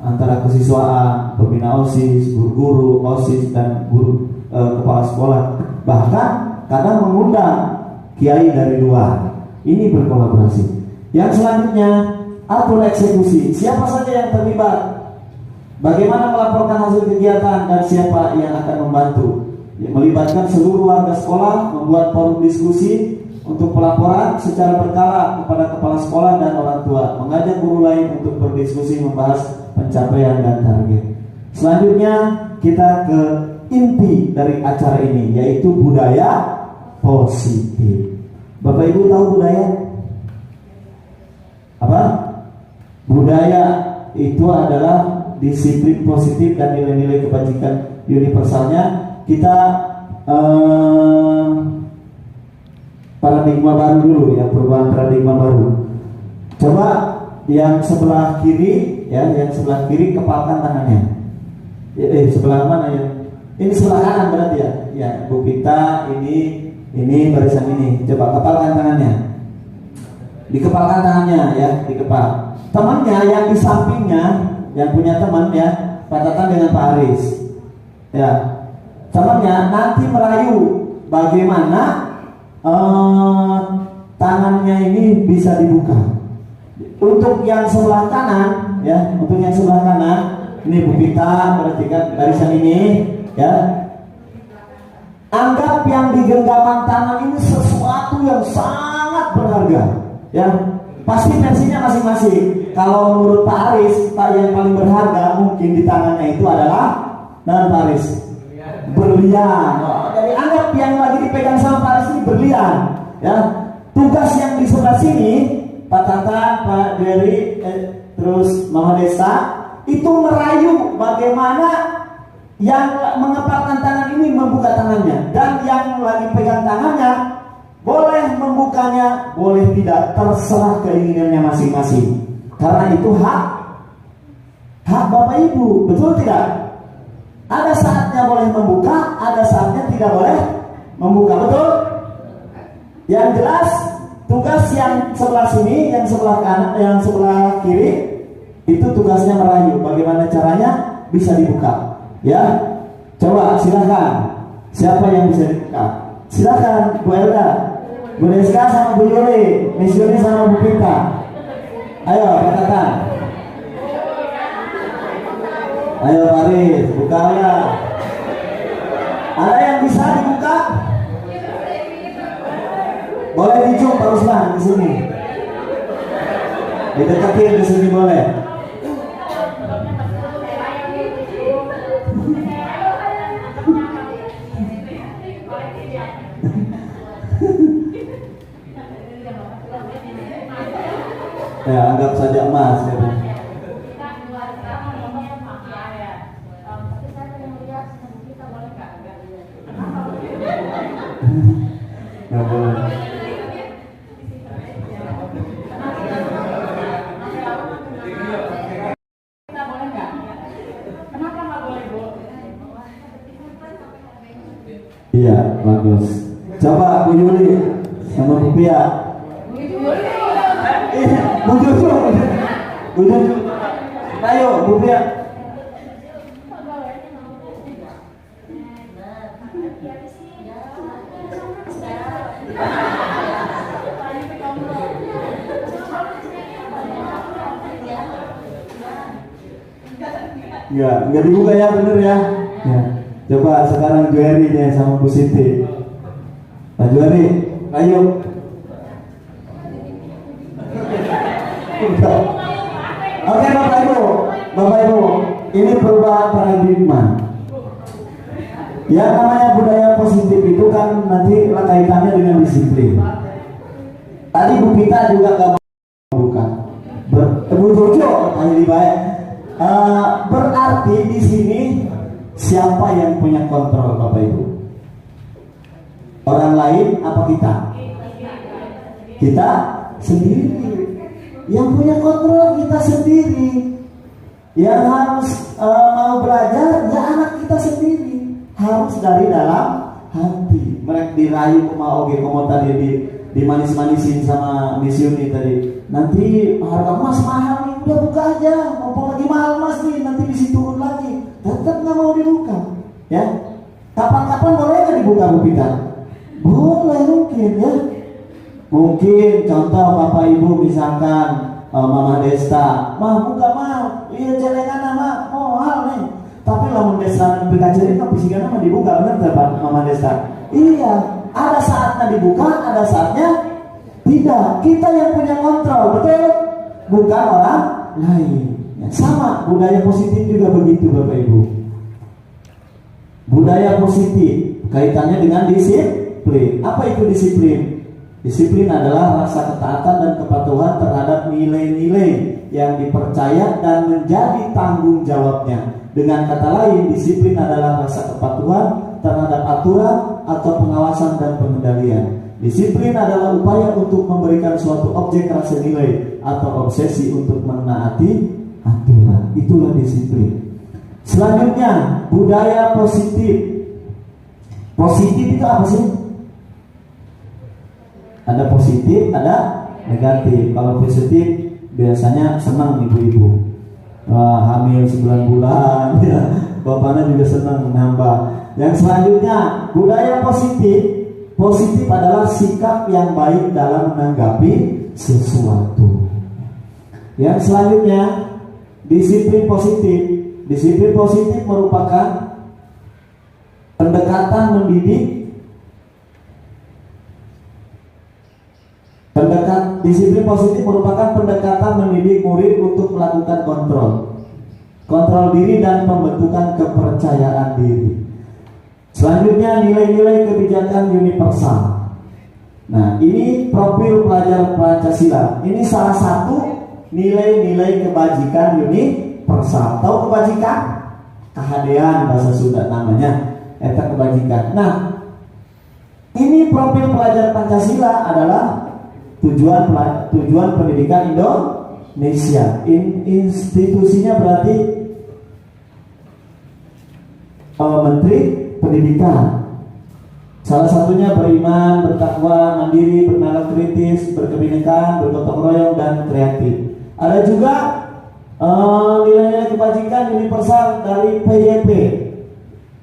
antara kesiswaan, pembina OSIS, guru-guru OSIS, dan guru kepala sekolah. Bahkan kadang mengundang kiai dari luar. Ini berkolaborasi. Yang selanjutnya, atur eksekusi. Siapa saja yang terlibat? Bagaimana melaporkan hasil kegiatan dan siapa yang akan membantu? Melibatkan seluruh warga sekolah, membuat forum diskusi untuk pelaporan secara berkala kepada kepala sekolah dan orang tua, mengajak guru lain untuk berdiskusi membahas pencapaian dan target. Selanjutnya kita ke inti dari acara ini, yaitu budaya positif. Bapak Ibu tahu budaya? Apa? Budaya itu adalah disiplin positif dan nilai-nilai kebajikan universalnya. Kita paradigma baru dulu ya, perubahan paradigma baru. Coba yang sebelah kiri ya, yang sebelah kiri kepalkan tangannya. Sebelah mana ya? Ini sebelah kanan berarti ya. Ya, Bu Pita, ini barisan ini. Coba kepalkan tangannya. Dikepalkan tangannya ya, dikepal. Temannya yang di sampingnya, yang punya teman ya, katakan dengan Pak Aris. Ya. Temannya nanti merayu bagaimana tangannya ini bisa dibuka. Untuk yang sebelah kanan ya, untuk yang sebelah kanan, ini Bu Pita, perhatikan barisan ini ya. Anggap yang di genggaman tangan ini sesuatu yang sangat berharga ya. Pasti versinya masing-masing. Kalau menurut Pak Aris, Pak yang paling berharga mungkin di tangannya itu adalah Pak Aris, berlian. Jadi anggap yang lagi dipegang sama Pak Aris ini berlian ya. Tugas yang di sebelah sini, Pak Tata, Pak Dery, terus Mama Desa, itu merayu bagaimana yang mengepalkan tangan ini membuka tangannya, dan yang lagi pegang tangannya boleh membukanya, boleh tidak, terserah keinginannya masing-masing. Karena itu hak Bapak Ibu, betul tidak? Ada saatnya boleh membuka, ada saatnya tidak boleh membuka, betul? Yang jelas tugas yang sebelah sini, yang sebelah kanan, yang sebelah kiri itu tugasnya merayu. Bagaimana caranya bisa dibuka? Ya, coba silakan. Siapa yang bisa dibuka? Silakan Bu Elda, Bu Deska sama Bu Yuli, Miss Yuli sama Bu Pita. Ayo katakan. Ayo Farid, buka ya. Ada yang bisa dibuka? Boleh dicum Pak Usman di sini. Didekatin di sini boleh. Ya, anggap saja emas ya. Nggak boleh. Iya, bagus. Coba Bu Yuli sama Bu Pia. Bu Jojo. Bu Jojo. Ayo Bu Pia. Enggak dibuka ya, bener ya. Ya. Coba sekarang Jueri deh sama Bu Siti. Pak Jueri, ayo. Oke Bapak Ibu, ini perubahan paradigma. Yang namanya budaya positif itu kan nanti kaitannya dengan disiplin. Tadi Bu Pita juga gak mau buka. Bu Jojo tadi baik. Berarti di sini siapa yang punya kontrol Bapak Ibu? Orang lain apa kita? Kita sendiri. Yang punya kontrol kita sendiri. Yang harus mau belajar ya anak kita sendiri. Harus dari dalam hati. Mereka dirayu kuma oge komo tadi dimanis-manisin sama Miss Yuni tadi. Nanti harga emas mahal nih, udah buka aja. Mumpung lagi mahal emas nih, nanti bisa turun lagi. Tetap nggak mau dibuka, ya. Kapan-kapan boleh nggak dibuka Bu Pita? Boleh mungkin ya. Mungkin contoh Bapak Ibu misalkan Mama Desta, mah buka mah, iya celengan mah, mahal nih. Tapi lamun Desta berkaca kan bisikan mah dibuka bener dapat Mama Desta. Iya, ada saatnya dibuka, ada saatnya tidak. Kita yang punya kontrol, betul? Bukan orang lain. Sama, budaya positif juga begitu Bapak Ibu. Budaya positif kaitannya dengan disiplin. Apa itu disiplin? Disiplin adalah rasa ketaatan dan kepatuhan terhadap nilai-nilai yang dipercaya dan menjadi tanggung jawabnya. Dengan kata lain, disiplin adalah rasa kepatuhan terhadap aturan atau pengawasan dan pengendalian. Disiplin adalah upaya untuk memberikan suatu objek rasa nilai atau obsesi untuk menaati aturan. Itulah disiplin. Selanjutnya, budaya positif. Positif itu apa sih? Ada positif, ada negatif. Kalau positif biasanya senang ibu-ibu. Hamil 9 bulan, ya. Bapaknya juga senang nambah. Yang selanjutnya, budaya positif. Positif adalah sikap yang baik dalam menanggapi sesuatu. Yang selanjutnya, disiplin positif. Disiplin positif merupakan pendekatan mendidik. Disiplin positif merupakan pendekatan mendidik murid untuk melakukan kontrol diri dan pembentukan kepercayaan diri. Selanjutnya, nilai-nilai kebijakan universal. Nah, ini profil pelajar Pancasila. Ini salah satu nilai-nilai kebajikan universal. Tahu kebajikan? Kehadean bahasa Sunda namanya. Eta kebajikan. Nah, ini profil pelajar Pancasila adalah tujuan pendidikan Indonesia. Institusinya berarti Menteri Pendidikan. Salah satunya beriman, bertakwa, mandiri, bernalar kritis, berkebinekaan, bergotong royong, dan kreatif. Ada juga nilai-nilai kebajikan universal dari PYP.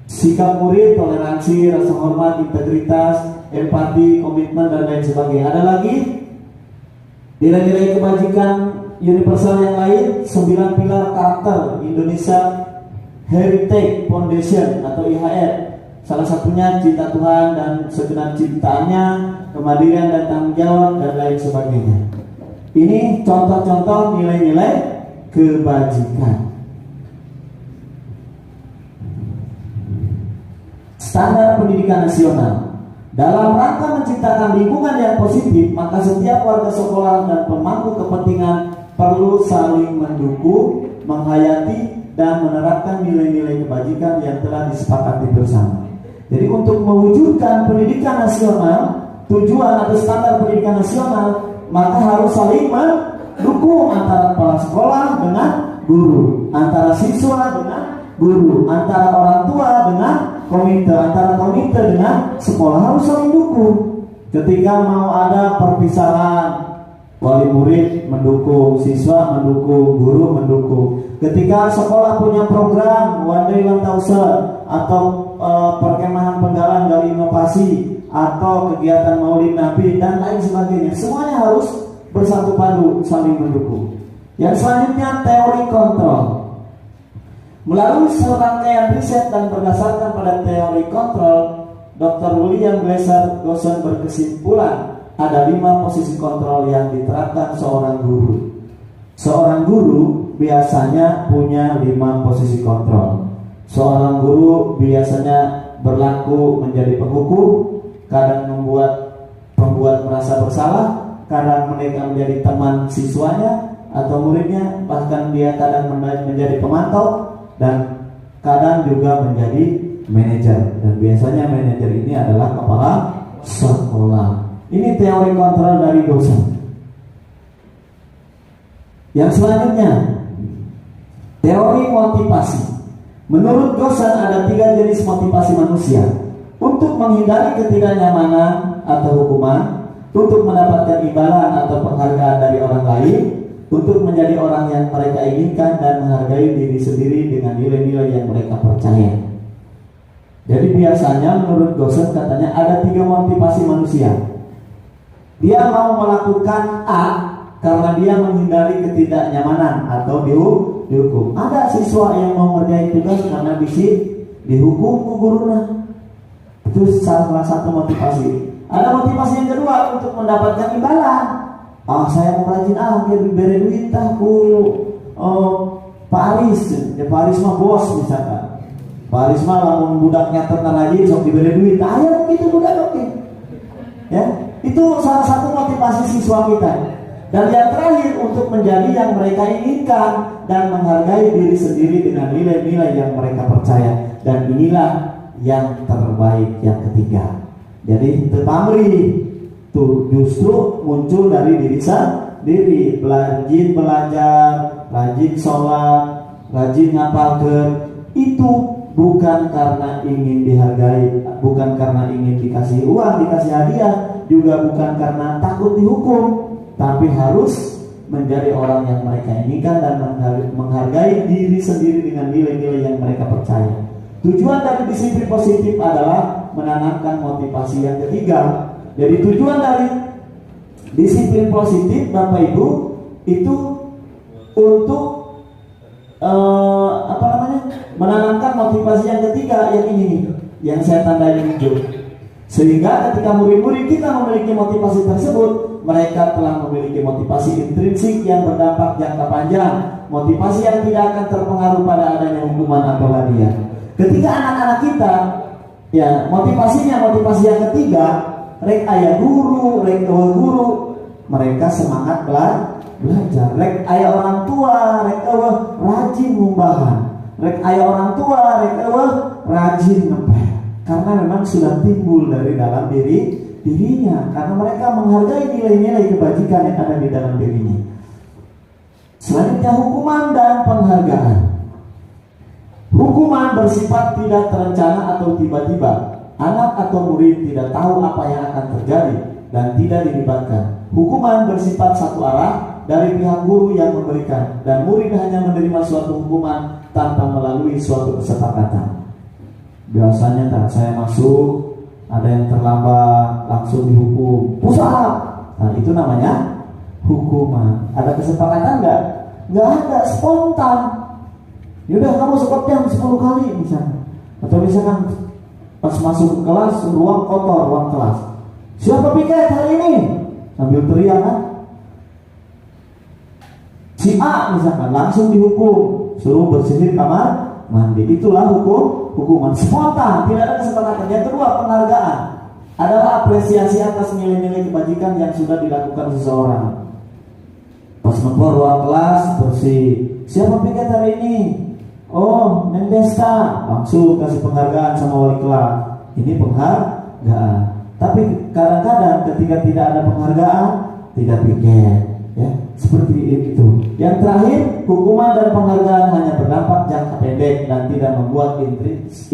Sikap murid, toleransi, rasa hormat, integritas, empati, komitmen, dan lain sebagainya. Ada lagi nilai-nilai kebajikan universal yang lain, 9 pilar karakter Indonesia Heritage Foundation atau IHF. Salah satunya cinta Tuhan dan segenap ciptaannya, kemandirian dan tanggung jawab dan lain sebagainya. Ini contoh-contoh nilai-nilai kebajikan. Standar pendidikan nasional. Dalam rangka menciptakan lingkungan yang positif, maka setiap warga sekolah dan pemangku kepentingan perlu saling mendukung, menghayati, dan menerapkan nilai-nilai kebajikan yang telah disepakati bersama. Jadi untuk mewujudkan pendidikan nasional, tujuan atau standar pendidikan nasional, maka harus saling mendukung antara kepala sekolah dengan guru, antara siswa dengan guru, antara orang tua dengan komite, antara komite dengan sekolah, harus saling dukung. Ketika mau ada perpisahan, wali murid mendukung, siswa mendukung, guru mendukung. Ketika sekolah punya program One Day 1000 atau perkemahan penggalan dari inovasi atau kegiatan Maulid Nabi dan lain sebagainya, semuanya harus bersatu padu saling mendukung. Yang selanjutnya teori kontrol. Melalui serangkaian riset dan berdasarkan pada teori kontrol, Dr. William Glasser Gosen berkesimpulan ada 5 posisi kontrol yang diterapkan seorang guru. Seorang guru biasanya punya 5 posisi kontrol. Seorang guru biasanya berlaku menjadi penghukum, kadang membuat pembuat merasa bersalah, kadang mereka menjadi teman siswanya atau muridnya, bahkan dia kadang menjadi pemantau, dan kadang juga menjadi manajer. Dan biasanya manajer ini adalah kepala sekolah. Ini teori kontrol dari dosen. Yang selanjutnya, teori motivasi. Menurut Gosen ada 3 jenis motivasi manusia: untuk menghindari ketidaknyamanan atau hukuman, untuk mendapatkan imbalan atau penghargaan dari orang lain, untuk menjadi orang yang mereka inginkan, dan menghargai diri sendiri dengan nilai-nilai yang mereka percaya. Jadi biasanya menurut Gosen katanya ada 3 motivasi manusia. Dia mau melakukan A karena dia menghindari ketidaknyamanan atau dihukum. Ada siswa yang mau ngerjain tugas karena dihukum ku guruna. Itu salah satu motivasi. Ada motivasi yang kedua untuk mendapatkan imbalan. Saya mau rajin biar diberi duit ku Pak Aris. Ya Pak Aris mah bos misalkan. Pak Aris mah lamun budaknya terkenal rajin sok diberi duit. Ayo gitu budak oke. Ya, itu salah satu motivasi siswa kita. Dan yang terakhir, untuk menjadi yang mereka inginkan dan menghargai diri sendiri dengan nilai-nilai yang mereka percaya. Dan inilah yang terbaik, yang ketiga. Jadi tepamri itu justru muncul dari diri sendiri. Rajin belajar, rajin sholat, rajin ngapalkeun. Itu bukan karena ingin dihargai, bukan karena ingin dikasih uang, dikasih hadiah, juga bukan karena takut dihukum, tapi harus menjadi orang yang mereka inginkan dan menghargai diri sendiri dengan nilai-nilai yang mereka percaya. Tujuan dari disiplin positif adalah menanamkan motivasi yang ketiga. Jadi tujuan dari disiplin positif, Bapak Ibu, itu untuk menanamkan motivasi yang ketiga, yang ini nih, yang saya tandai hijau. Sehingga ketika murid-murid kita memiliki motivasi tersebut, mereka telah memiliki motivasi intrinsik yang berdampak jangka panjang, motivasi yang tidak akan terpengaruh pada adanya hukuman atau hadiah. Ketika anak-anak kita, ya motivasinya motivasi yang ketiga, rek aya guru, rek guru, mereka semangat belajar. Rek aya orang tua, rek rajin ngumbahan. Rek aya orang tua, rek rajin ngepel. Karena memang sudah timbul dari dalam dirinya, karena mereka menghargai nilai-nilai kebajikan yang ada di dalam dirinya. Selanjutnya, hukuman dan penghargaan. Hukuman bersifat tidak terencana atau tiba-tiba. Anak atau murid tidak tahu apa yang akan terjadi dan tidak dilibatkan. Hukuman bersifat satu arah dari pihak guru yang memberikan, dan murid hanya menerima suatu hukuman tanpa melalui suatu kesepakatan. Biasanya saya masuk, ada yang terlambat, langsung dihukum, pusat. Nah itu namanya hukuman. Ada kesepakatan nggak? Nggak ada, spontan. Yaudah kamu sekolah 10 kali misalnya. Atau misalkan pas masuk ke kelas, ruang kotor, ruang kelas. Siapa piket hari ini? Sambil teriak kan? Si A misalkan langsung dihukum, suruh bersihin kamar mandi. Itulah hukuman spontan, tidak ada kesepakatan. Yang kedua, penghargaan adalah apresiasi atas nilai-nilai kebajikan yang sudah dilakukan seseorang. Pas nempel ruang kelas bersih. Siapa piket hari ini? Oh, Neng Desta. Langsung kasih penghargaan sama wali kelas. Ini penghargaan. Tapi kadang-kadang ketika tidak ada penghargaan, tidak piket, ya seperti itu. Yang terakhir, hukuman dan penghargaan hanya berdampak jangka pendek dan tidak membuat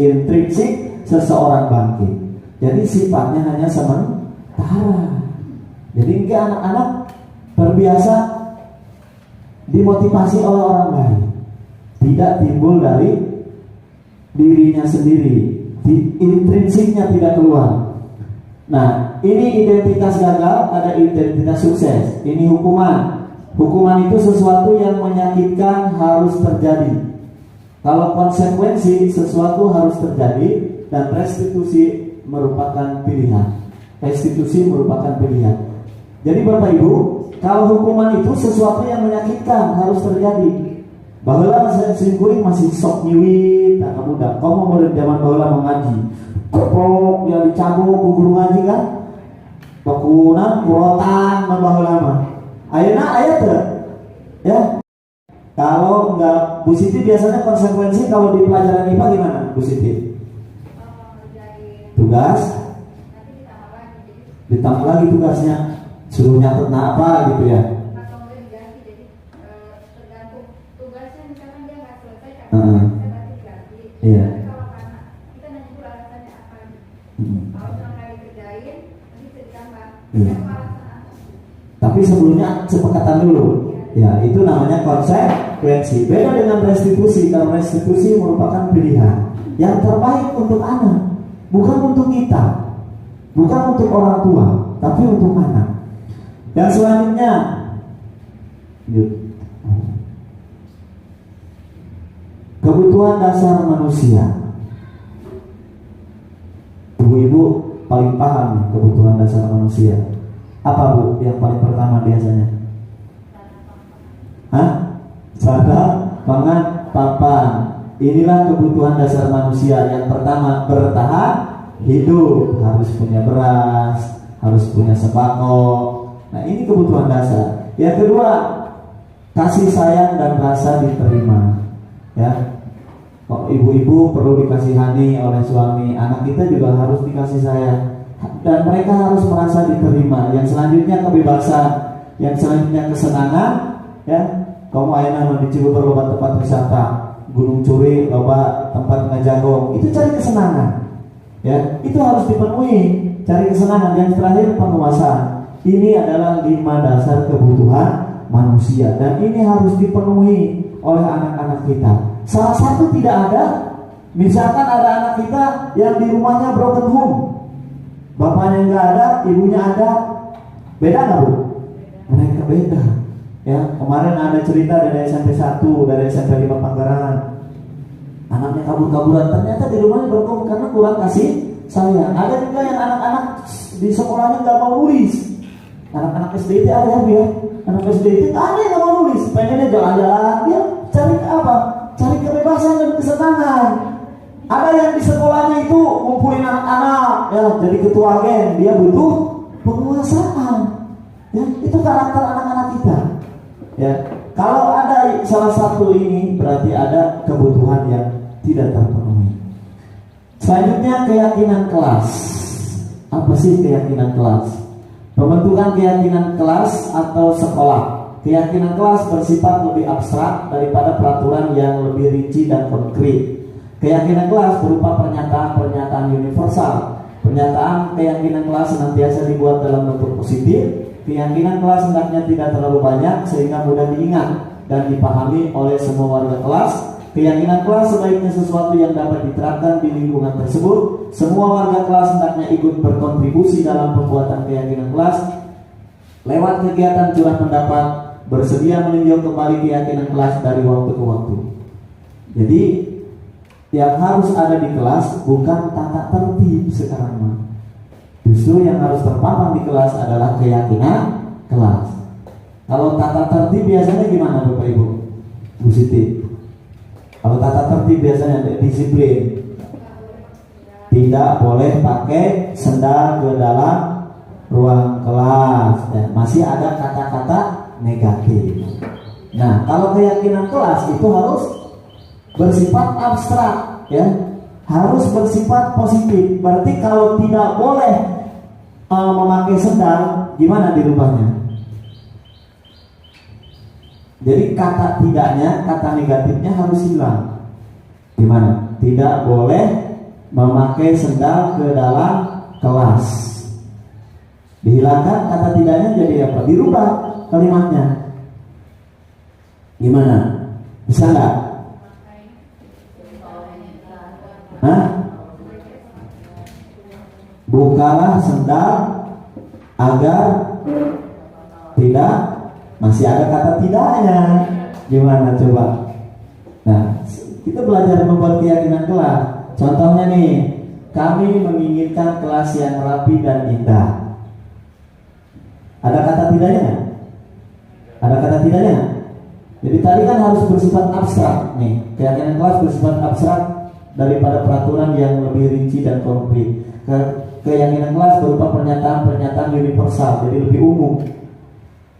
intrinsik seseorang bangkit. Jadi sifatnya hanya sementara. Jadi enggak anak-anak terbiasa dimotivasi oleh orang lain, tidak timbul dari dirinya sendiri, intrinsiknya tidak keluar. Nah, ini identitas gagal, ada identitas sukses. Ini hukuman. Hukuman itu sesuatu yang menyakitkan harus terjadi. Kalau konsekuensi, sesuatu harus terjadi, dan restitusi merupakan pilihan. Restitusi merupakan pilihan. Jadi Bapak Ibu, kalau hukuman itu sesuatu yang menyakitkan harus terjadi. Baheula saya kuring masih sok nyiwit, nah kamu dah, kamu murid zaman baheula mengaji. Kopok yang dicabuk ku guru ngaji kan? Bakunan kurotan baheula mah. Ayeuna aya teu? Ya. Kalau enggak, Bu Siti biasanya konsekuensi kalau di pelajaran IPA gimana, Bu Siti? Tugas ditambah lagi tugasnya, suruh nyatet apa gitu ya. Iya. Iya. Tapi sebelumnya sepakatan dulu. Ya, itu namanya konsekuensi. Beda dengan restitusi. Kalau restitusi merupakan pilihan yang terbaik untuk anak, bukan untuk kita, bukan untuk orang tua, tapi untuk anak. Dan selanjutnya, kebutuhan dasar manusia. Ibu-ibu paling paham nih kebutuhan dasar manusia. Apa Bu yang paling pertama biasanya? Sana, pangan, papan. Inilah kebutuhan dasar manusia. Yang pertama, bertahan hidup. Harus punya beras, harus punya sembako. Nah, ini kebutuhan dasar. Yang kedua, kasih sayang dan rasa diterima. Ya, kok ibu-ibu perlu dikasihani oleh suami, anak kita juga harus dikasih sayang dan mereka harus merasa diterima. Yang selanjutnya kebebasan, yang selanjutnya kesenangan. Ya, kamu ayeuna di Cibubur loba tempat wisata, Gunung Curi loba tempat ngajagong, itu cari kesenangan. Ya, itu harus dipenuhi, cari kesenangan. Yang terakhir penguasaan. Ini adalah 5 dasar kebutuhan manusia dan ini harus dipenuhi oleh anak-anak kita. Salah satu tidak ada, misalkan ada anak kita yang di rumahnya broken home, bapaknya nggak ada, ibunya ada, beda nggak Bu? Mereka beda. Ya, kemarin ada cerita dari SMP 1, dari SMP 5 Panggarangan, anaknya kabur-kaburan, ternyata di rumahnya broken home karena kurang kasih sayang. Ada juga yang anak-anak di sekolahnya nggak mau nulis. Anak-anak SD itu ada ya, anak SD itu ada yang nggak mau nulis, pengennya jalan-jalan, dia cari apa? Cari kebebasan dan kesenangan. Ada yang di sekolahnya itu ngumpulin anak-anak, ya jadi ketua geng, dia butuh penguasaan. Ya, itu karakter anak-anak kita. Ya, kalau ada salah satu ini berarti ada kebutuhan yang tidak terpenuhi. Selanjutnya keyakinan kelas. Apa sih keyakinan kelas? Pembentukan keyakinan kelas atau sekolah. Keyakinan kelas bersifat lebih abstrak daripada peraturan yang lebih rinci dan konkret. Keyakinan kelas berupa pernyataan-pernyataan universal. Pernyataan keyakinan kelas senantiasa dibuat dalam bentuk positif. Keyakinan kelas hendaknya tidak terlalu banyak sehingga mudah diingat dan dipahami oleh semua warga kelas. Keyakinan kelas sebaiknya sesuatu yang dapat diterapkan di lingkungan tersebut. Semua warga kelas hendaknya ikut berkontribusi dalam pembuatan keyakinan kelas lewat kegiatan curah pendapat, bersedia meninjau kembali keyakinan kelas dari waktu ke waktu. Jadi yang harus ada di kelas bukan tata tertib sekarang mah. Justru yang harus terpampang di kelas adalah keyakinan kelas. Kalau tata tertib biasanya gimana Bapak Ibu? Bu Siti. Kalau tata tertib biasanya disiplin. Tidak boleh pakai sendal ke dalam ruang kelas. Dan masih ada kata-kata negatif. Nah, kalau keyakinan kelas itu harus bersifat abstrak, ya, harus bersifat positif. Berarti kalau tidak boleh memakai sendal, gimana dirubahnya? Jadi kata tidaknya, kata negatifnya harus hilang. Gimana? Tidak boleh memakai sendal ke dalam kelas. Dihilangkan kata tidaknya, jadi apa? Dirubah kalimatnya. Gimana? Bisa nggak? Bukalah sendal agar tidak, masih ada kata tidaknya. Gimana coba? Nah, kita belajar membuat keyakinan kelas. Contohnya nih, kami menginginkan kelas yang rapi dan indah. Ada kata tidaknya? Ada kata tidaknya? Jadi tadi kan harus bersifat abstrak nih. Keyakinan kelas bersifat abstrak daripada peraturan yang lebih rinci dan konkret. Keyakinan kelas berupa pernyataan-pernyataan universal, jadi lebih umum.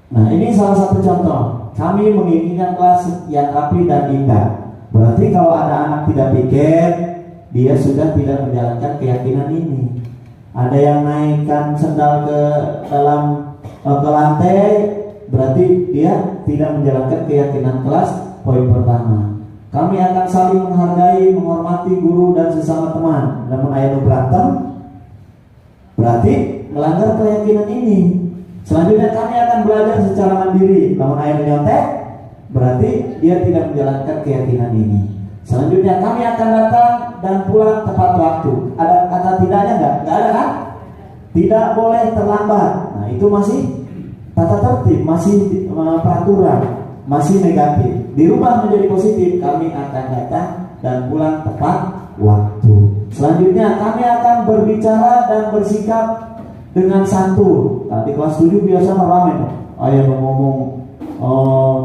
Nah, ini salah satu contoh. Kami menginginkan kelas yang rapi dan indah. Berarti kalau ada anak tidak pikir, dia sudah tidak menjalankan keyakinan ini. Ada yang naikkan sendal ke lantai, berarti dia tidak menjalankan keyakinan kelas. Poin pertama. Kami akan saling menghargai, menghormati guru dan sesama teman. Namun ayat berantem, berarti melanggar keyakinan ini. Selanjutnya kami akan belajar secara mandiri. Namun ayat nyontek, berarti dia tidak menjalankan keyakinan ini. Selanjutnya kami akan datang dan pulang tepat waktu. Ada kata tidaknya nggak? Nggak ada kan? Tidak boleh terlambat. Nah, itu masih tata tertib, masih peraturan, masih negatif. Dirubah menjadi positif. Kami akan datang dan pulang tepat waktu. Selanjutnya kami akan berbicara dan bersikap dengan santun. Nah, di kelas 7 biasa ramai. Ayah ngomong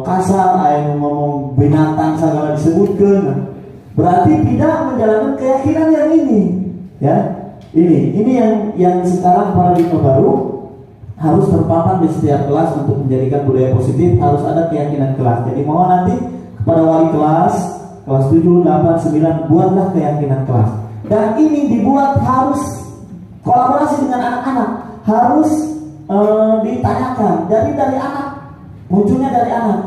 kasar, ayah ngomong binatang segala disebutkan. Berarti tidak menjalankan keyakinan yang ini, ya. Ini yang sekarang paradigma baru harus terpampang di setiap kelas untuk menjadikan budaya positif. Harus ada keyakinan kelas. Jadi mau nanti kepada wali kelas 7, 8, 9 buatlah keyakinan kelas. Dan ini dibuat harus kolaborasi dengan anak-anak, harus ditanyakan dari anak, munculnya dari anak.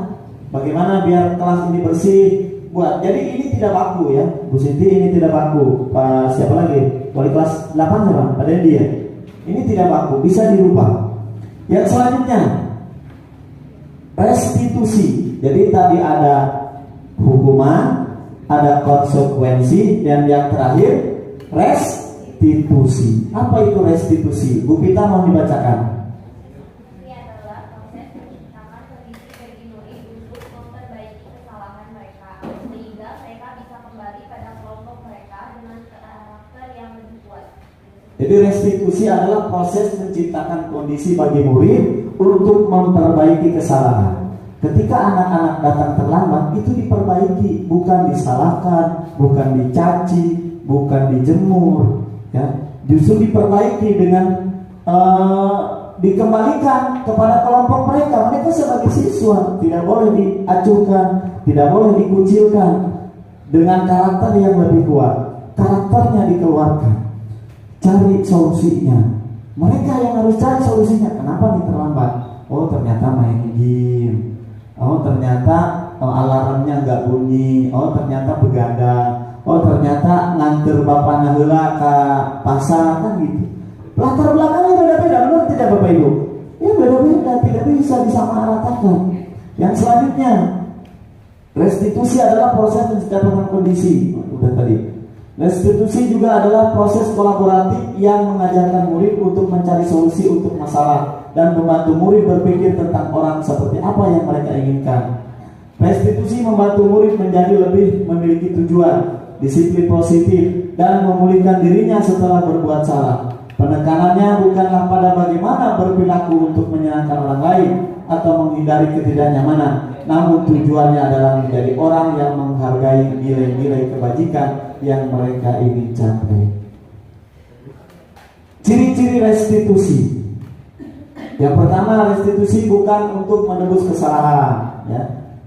Bagaimana biar kelas ini bersih? Buat. Jadi ini tidak baku ya, Bu Siti, ini tidak baku. Pak siapa lagi? Wali kelas 8 siapa? Ada dia. Ini tidak baku, bisa dirubah. Yang selanjutnya restitusi. Jadi tadi ada hukuman, ada konsekuensi, dan yang terakhir restitusi. Apa itu restitusi? Bu Pita mau dibacakan. Ini adalah proses menciptakan kondisi bagi murid untuk memperbaiki kesalahan mereka, sehingga mereka bisa kembali pada kelompok mereka dengan karakter yang lebih kuat. Jadi restitusi adalah proses menciptakan kondisi bagi murid untuk memperbaiki kesalahan. Ketika anak-anak datang terlambat, itu diperbaiki, bukan disalahkan, bukan dicaci, bukan dijemur, ya. Justru diperbaiki dengan dikembalikan kepada kelompok mereka. Mereka sebagai siswa tidak boleh diacuhkan, tidak boleh dikucilkan, dengan karakter yang lebih kuat. Karakternya dikeluarkan. Cari solusinya. Mereka yang harus cari solusinya. Kenapa nih terlambat? Oh, ternyata main game. Oh, ternyata alarmnya nggak bunyi. Oh, ternyata begadang. Oh, ternyata nganter bapak heula ke pasar, kan gitu. Latar belakangnya beda-beda, benar tidak Bapak Ibu? Ya beda-beda, tidak bisa disamaratakan. Yang selanjutnya, restitusi adalah proses menciptakan kondisi. Udah tadi. Restitusi juga adalah proses kolaboratif yang mengajarkan murid untuk mencari solusi untuk masalah dan membantu murid berpikir tentang orang seperti apa yang mereka inginkan. Restitusi membantu murid menjadi lebih memiliki tujuan, disiplin positif, dan memulihkan dirinya setelah berbuat salah. Penekanannya bukanlah pada bagaimana berperilaku untuk menyenangkan orang lain atau menghindari ketidaknyamanan, namun tujuannya adalah menjadi orang yang menghargai nilai-nilai kebajikan yang mereka ingin capai. Ciri-ciri restitusi. Yang pertama, restitusi bukan untuk menebus kesalahan, ya.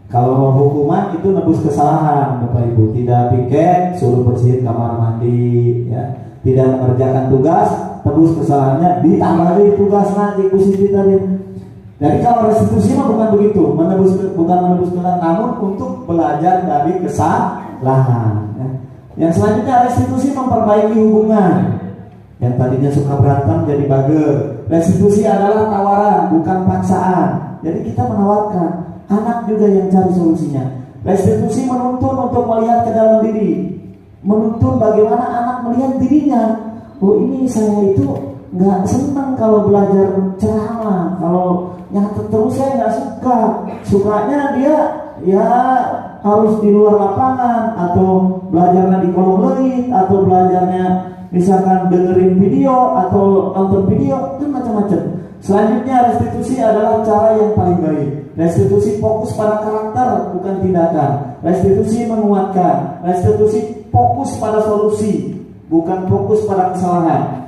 Kalau hukuman itu nebus kesalahan, Bapak Ibu. Tidak piket, suruh bersihin kamar mandi, ya. Tidak mengerjakan tugas, tebus kesalahannya, ditambah lagi tugas nanti kusiti tadi. Jadi kalau restitusi mah bukan begitu, bukan menebus kesalahan, namun untuk belajar dari kesalahan. Ya. Yang selanjutnya, restitusi memperbaiki hubungan. Yang tadinya suka berantem jadi bager. Restitusi adalah tawaran, bukan paksaan. Jadi kita menawarkan. Anak juga yang cari solusinya. Restitusi menuntun untuk melihat ke dalam diri, menuntun bagaimana anak melihat dirinya. Oh, ini saya itu nggak senang kalau belajar ceramah, kalau nyatet terus saya nggak suka. Sukanya dia ya harus di luar lapangan, atau belajarnya di kolom langit, atau belajarnya misalkan dengerin video atau nonton video, itu macam-macam. Selanjutnya, restitusi adalah cara yang paling baik. Restitusi fokus pada karakter, bukan tindakan. Restitusi menguatkan. Restitusi fokus pada solusi, bukan fokus pada kesalahan.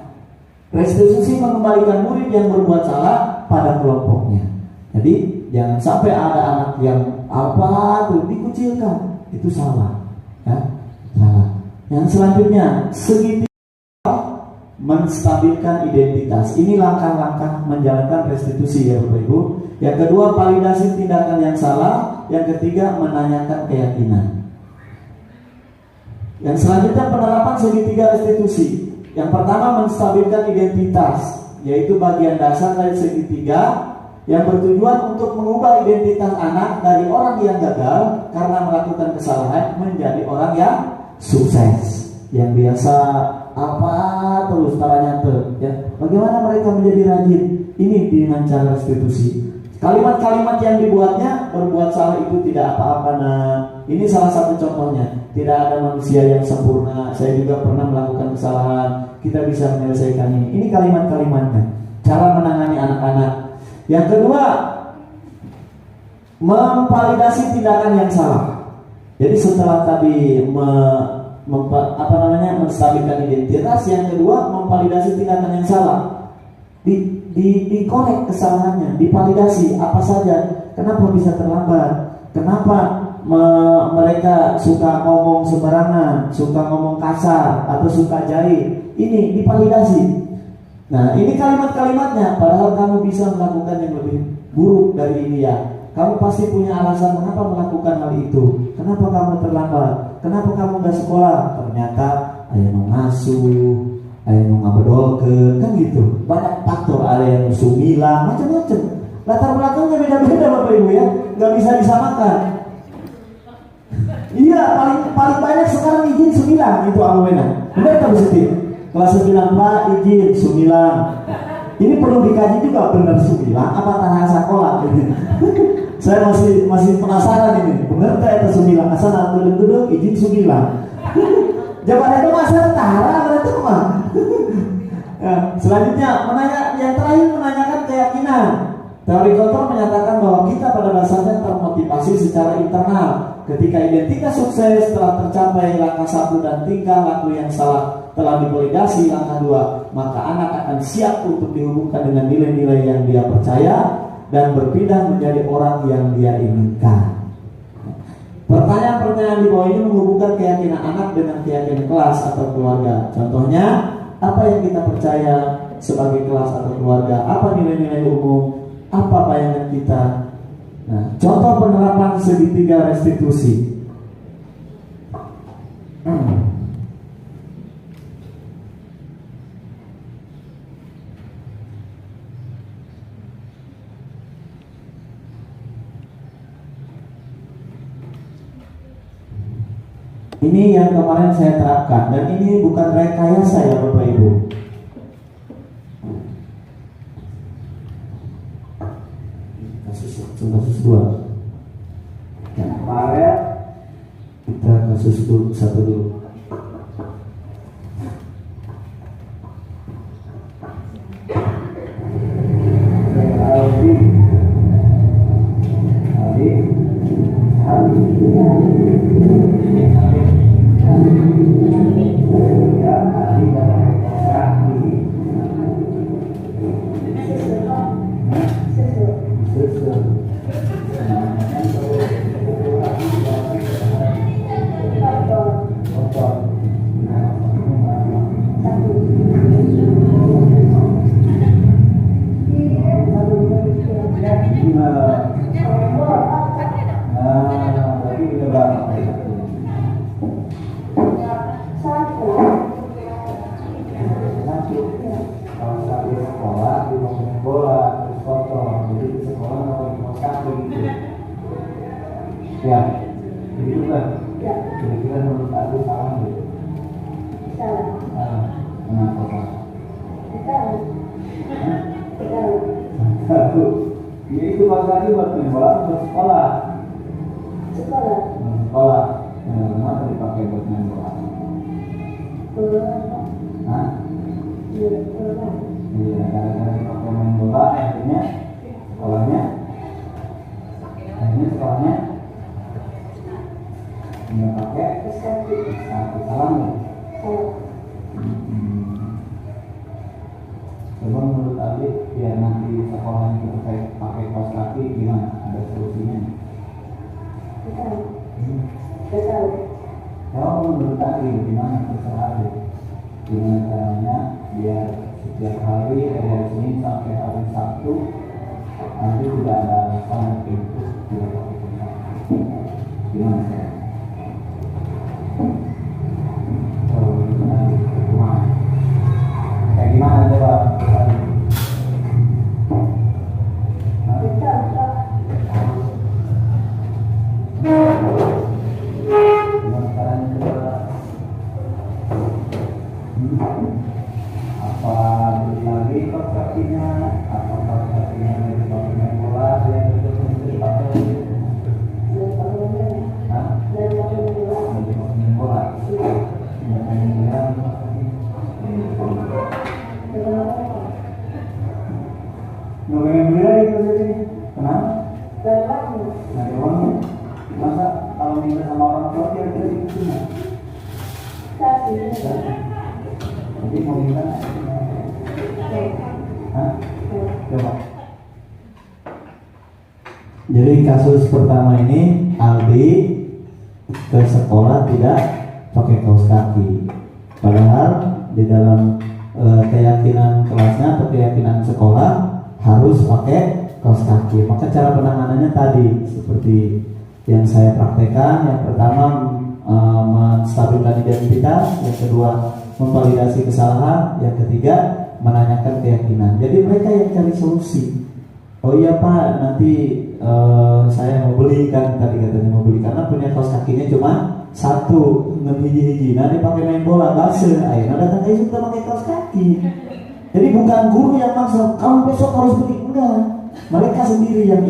Restitusi mengembalikan murid yang berbuat salah pada kelompoknya. Jadi jangan sampai ada anak yang apa tuh dikucilkan, itu salah, ya, salah. Yang selanjutnya, segitiga menstabilkan identitas. Ini langkah-langkah menjalankan restitusi, ya Bapak Ibu. Yang kedua, validasi tindakan yang salah. Yang ketiga, menanyakan keyakinan. Yang selanjutnya, penerapan segitiga restitusi. Yang pertama, menstabilkan identitas, yaitu bagian dasar dari segitiga yang bertujuan untuk mengubah identitas anak dari orang yang gagal karena melakukan kesalahan menjadi orang yang sukses, yang biasa apa terus caranya ya. Bagaimana mereka menjadi rajin? Ini dengan cara restitusi. Kalimat-kalimat yang dibuatnya, berbuat salah itu tidak apa-apa. Nah, ini salah satu contohnya. Tidak ada manusia yang sempurna. Saya juga pernah melakukan kesalahan. Kita bisa menyelesaikan ini. Ini kalimat-kalimatnya. Cara menangani anak-anak. Yang kedua, memvalidasi tindakan yang salah. Jadi setelah tadi menstabilkan identitas, yang kedua memvalidasi tindakan yang salah, dikorek kesalahannya, divalidasi apa saja, kenapa bisa terlambat, kenapa mereka suka ngomong sembarangan, suka ngomong kasar atau suka jahit, ini divalidasi. Nah, ini kalimat-kalimatnya, padahal kamu bisa melakukan yang lebih buruk dari ini ya. Kamu pasti punya alasan mengapa melakukan hal itu. Kenapa kamu terlambat? Kenapa kamu gak sekolah? Ternyata ayah mau ngasuh, ayah mau ngabedolkeun, kan gitu. Banyak faktor, ada yang sumilang, macam-macam. Latar belakangnya beda-beda Bapak Ibu ya, gak bisa disamakan. Iya, paling banyak sekarang izin sumilang itu alumena. Benar tak positif? Kelas 9 Pak izin sumilang. Ini perlu dikaji juga, benar sumilang apa tanah sekolah? Saya masih penasaran ini, benar tak itu sumilang? Asal duduk izin sumilang. Jawaban itu masa tara berarti mah. Ya, selanjutnya yang terakhir menanyakan keyakinan. Teori Kotor menyatakan bahwa kita pada dasarnya termotivasi secara internal. Ketika identitas sukses telah tercapai, langkah 1 dan tingkah laku yang salah telah divalidasi, langkah 2, maka anak akan siap untuk dihubungkan dengan nilai-nilai yang dia percaya dan berpindah menjadi orang yang dia inginkan. Pertanyaan-pertanyaan di bawah ini menghubungkan keyakinan anak dengan keyakinan kelas atau keluarga. Contohnya, apa yang kita percaya sebagai kelas atau keluarga, apa nilai-nilai umum, apa bayangan kita. Nah, contoh penerapan segitiga restitusi. Ini yang kemarin saya terapkan, dan ini bukan rekayasa ya Bapak Ibu. Kasus 2. Ya. masuk. Kalau kaki sekolah di main bola terus kotor, jadi di sekolah nggak pakai kaos kaki gitu. Ya, begitu kan? Kira-kira menurut aku salah gitu. Kenapa Pak? Tahu. Ya itu pas lagi buat main bola untuk sekolah. Sekolah. Kenapa dipakai buat main bola? Hah? Iya, karena dipakai main bola akhirnya sekolahnya nggak pakai kaki salah nggak? Coba menurut Abi biar nanti sekolahnya kita pakai kaos kaki gimana? Ada solusinya? Kalau menurut Abi gimana? Terserah Abi. Gimana caranya biar setiap hari dari hari Senin sampai hari Sabtu nanti tidak ada alasan untuk tidak pakai kaos kaki. Gimana saya? Kayak gimana coba? Gimana caranya coba? Apa beli lagi kaos kakinya? Apa kaos kakinya dari pakai main bola yang betul-betul dipakai? Hah? Dari pakai main bola. Ya main bola. Nggak pengen beli lagi kalau jadi. Kenapa? Dari uangnya. Masa kalau minta sama orang tua kira-kira itu gimana? Jadi mau minta? Hah? Coba. Jadi kasus pertama ini Aldi ke sekolah tidak pakai kaos kaki. Padahal di dalam keyakinan kelasnya atau keyakinan sekolah harus pakai kaos kaki. Maka cara penanganannya tadi seperti yang saya praktekkan. Yang pertama menstabilkan identitas, yang kedua memvalidasi kesalahan, yang ketiga menanyakan keyakinan. Jadi mereka yang cari solusi. Oh iya Pak, nanti saya mau beli kan, tadi katanya mau beli karena punya kaos kakinya cuma satu, hiji-hiji, nanti pakai main bola base, akhirnya datang kita pakai kaos kaki. Jadi bukan guru yang maksa, kamu besok harus beli, enggak. Mereka sendiri yang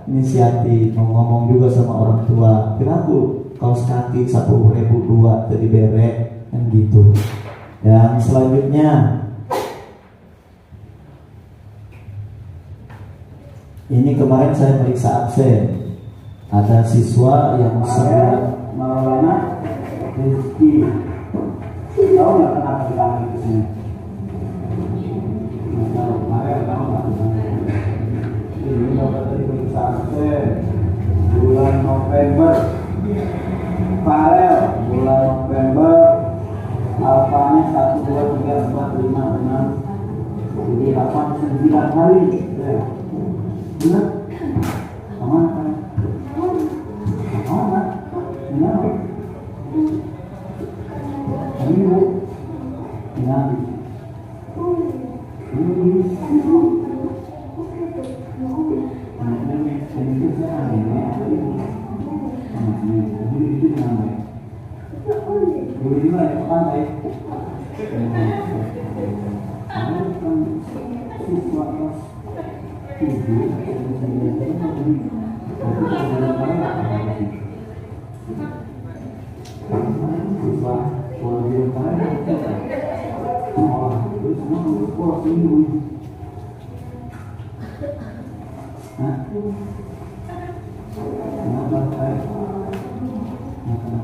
inisiatif, ngomong juga sama orang tua, kiraku kaos kaki 10.000 dua jadi berek kan gitu. Yang selanjutnya ini kemarin saya periksa absen, ada siswa yang Maulana Rizky, tahu nggak kenapa dipanggil ke sini? Nggak tahu, kemarin tahu nggak? Ini dapat dari periksa absen bulan November. Farel bulan November, alfanya 1, 2, 3, 4, 5, 6, jadi 8, 9 hari. Benar? Aman kan? Aman? Benar? Ini bu, ingat. Boleh juga ya pantai. Kamu kan siswa kelas 7.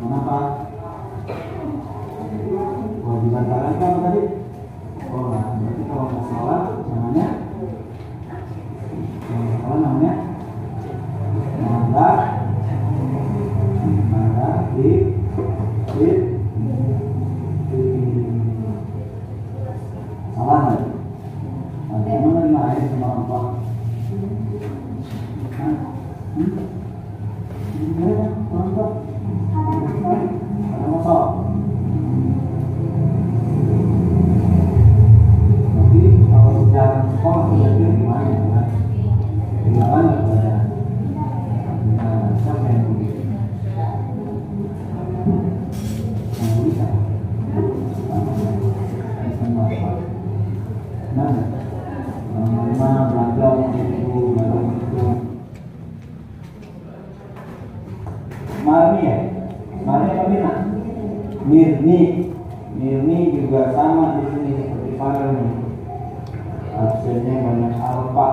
Kenapa? Kewajiban kalian apa tadi? Oh, berarti kalau nggak salah namanya salah nggak? Gimana dimarahin sama orang tua? Gimana kan orang tua? Ada masalah? Nah, nama belakang itu Marni ya? Marni apa Mirna? Mirni juga sama di sini seperti Farel nih. Absennya banyak alfa.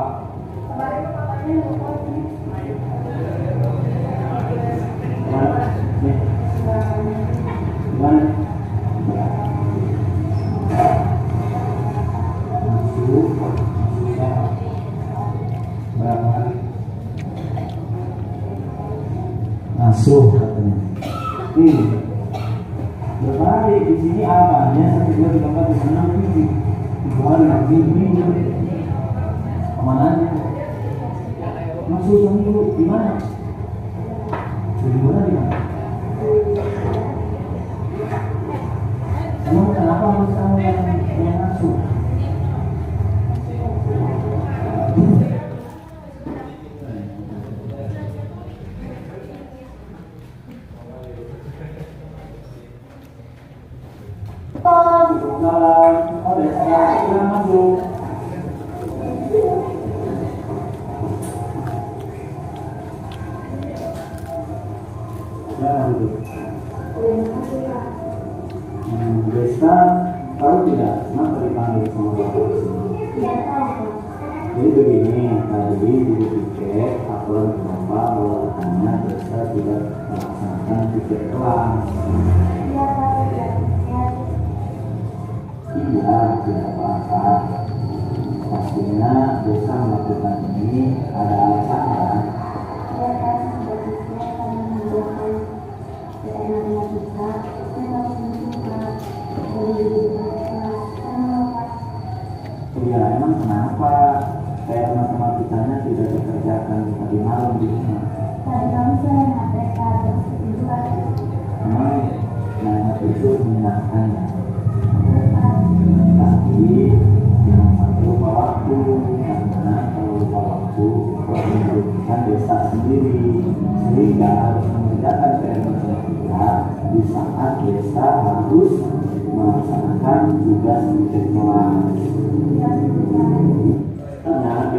Mana? Nih. Mana? Masuk katanya. Berkali di sini apanya 1, 2, 3, 4, 5, 6, 7. 3 hari lagi minggu. Kemana aja? Masuk seminggu di mana? Di mana di mana? Emang kenapa harus kamu yang masuk? Desa tahu tidak kenapa dipanggil sama Bapak? Jadi begini, tadi di tiket aturan Bapak bahwa katanya Desa tidak melaksanakan tiket kelas. Iya, tidak apa-apa. Pastinya Desa melakukan ini ada alasannya. Ya emang kenapa kayak matematikanya tidak dikerjakan tadi malam di rumah? Emang nah itu menyenangkan ya. Tapi jangan sampai lupa waktu, karena kalau lupa waktu merugikan Desa sendiri, sehingga harus mengerjakan PR matematika di saat Desa harus melaksanakan tugas di kelas. Nah,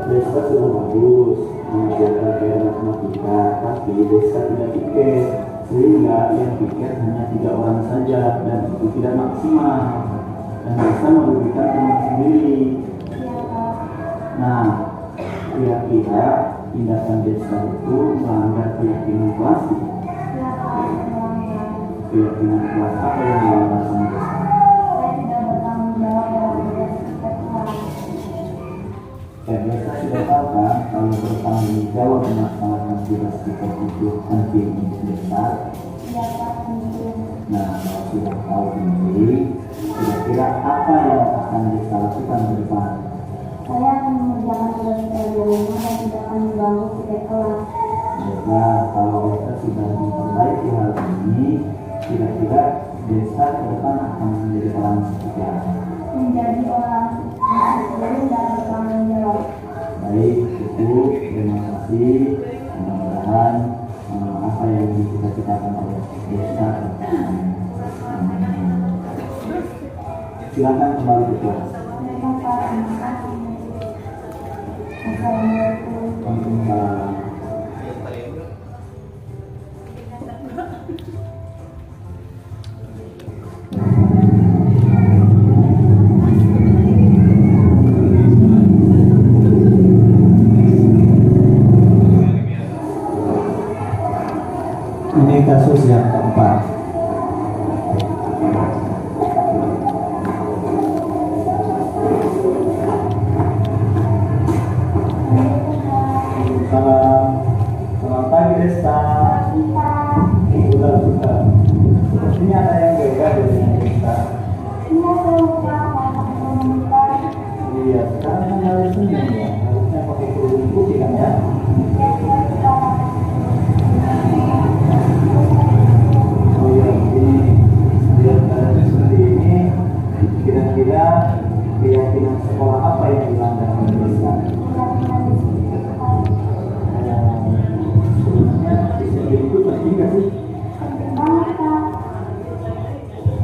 Desa sudah bagus mengerjakan PR matematika, tapi Desa tidak piket, sehingga yang piket hanya 3 orang saja dan itu tidak maksimal. Dan Desa merugikan teman sendiri. Nah, kira-kira tindakan Desa itu melanggar keyakinan kelas. Keyakinan kelas apa yang melanggar sama Desa? Desa sudah tahu kan kalau bertanggung jawab melaksanakan tugas kita itu penting untuk Desa. Nah, kalau sudah tahu sendiri, kira-kira apa yang akan Desa lakukan ke depan? Saya akan mengerjakan tugas saya di rumah dan tidak akan mengganggu tiket kelas. Desa, kalau Desa sudah memperbaiki hal ini, kira-kira Desa ke depan akan menjadi orang seperti apa? Menjadi orang disiplin dan bertanggung jawab. Baik, itu terima kasih. Mudah-mudahan apa yang dicita-citakan oleh Desa silakan kembali ke kelas. Assalamualaikum. Waalaikumsalam. Ini kasus yang keempat. Selamat pagi Desa. Sudah. Ini ada yang beda dengan Desa. Iya, sekarang kan hari Senin ya. Harusnya pakai kerudung putih kan ya. Oh iya, ini lihat keadaan seperti ini. Kira-kira keyakinan sekolah apa yang dilanggar oleh Desa? Sebenarnya disiplin itu penting nggak sih?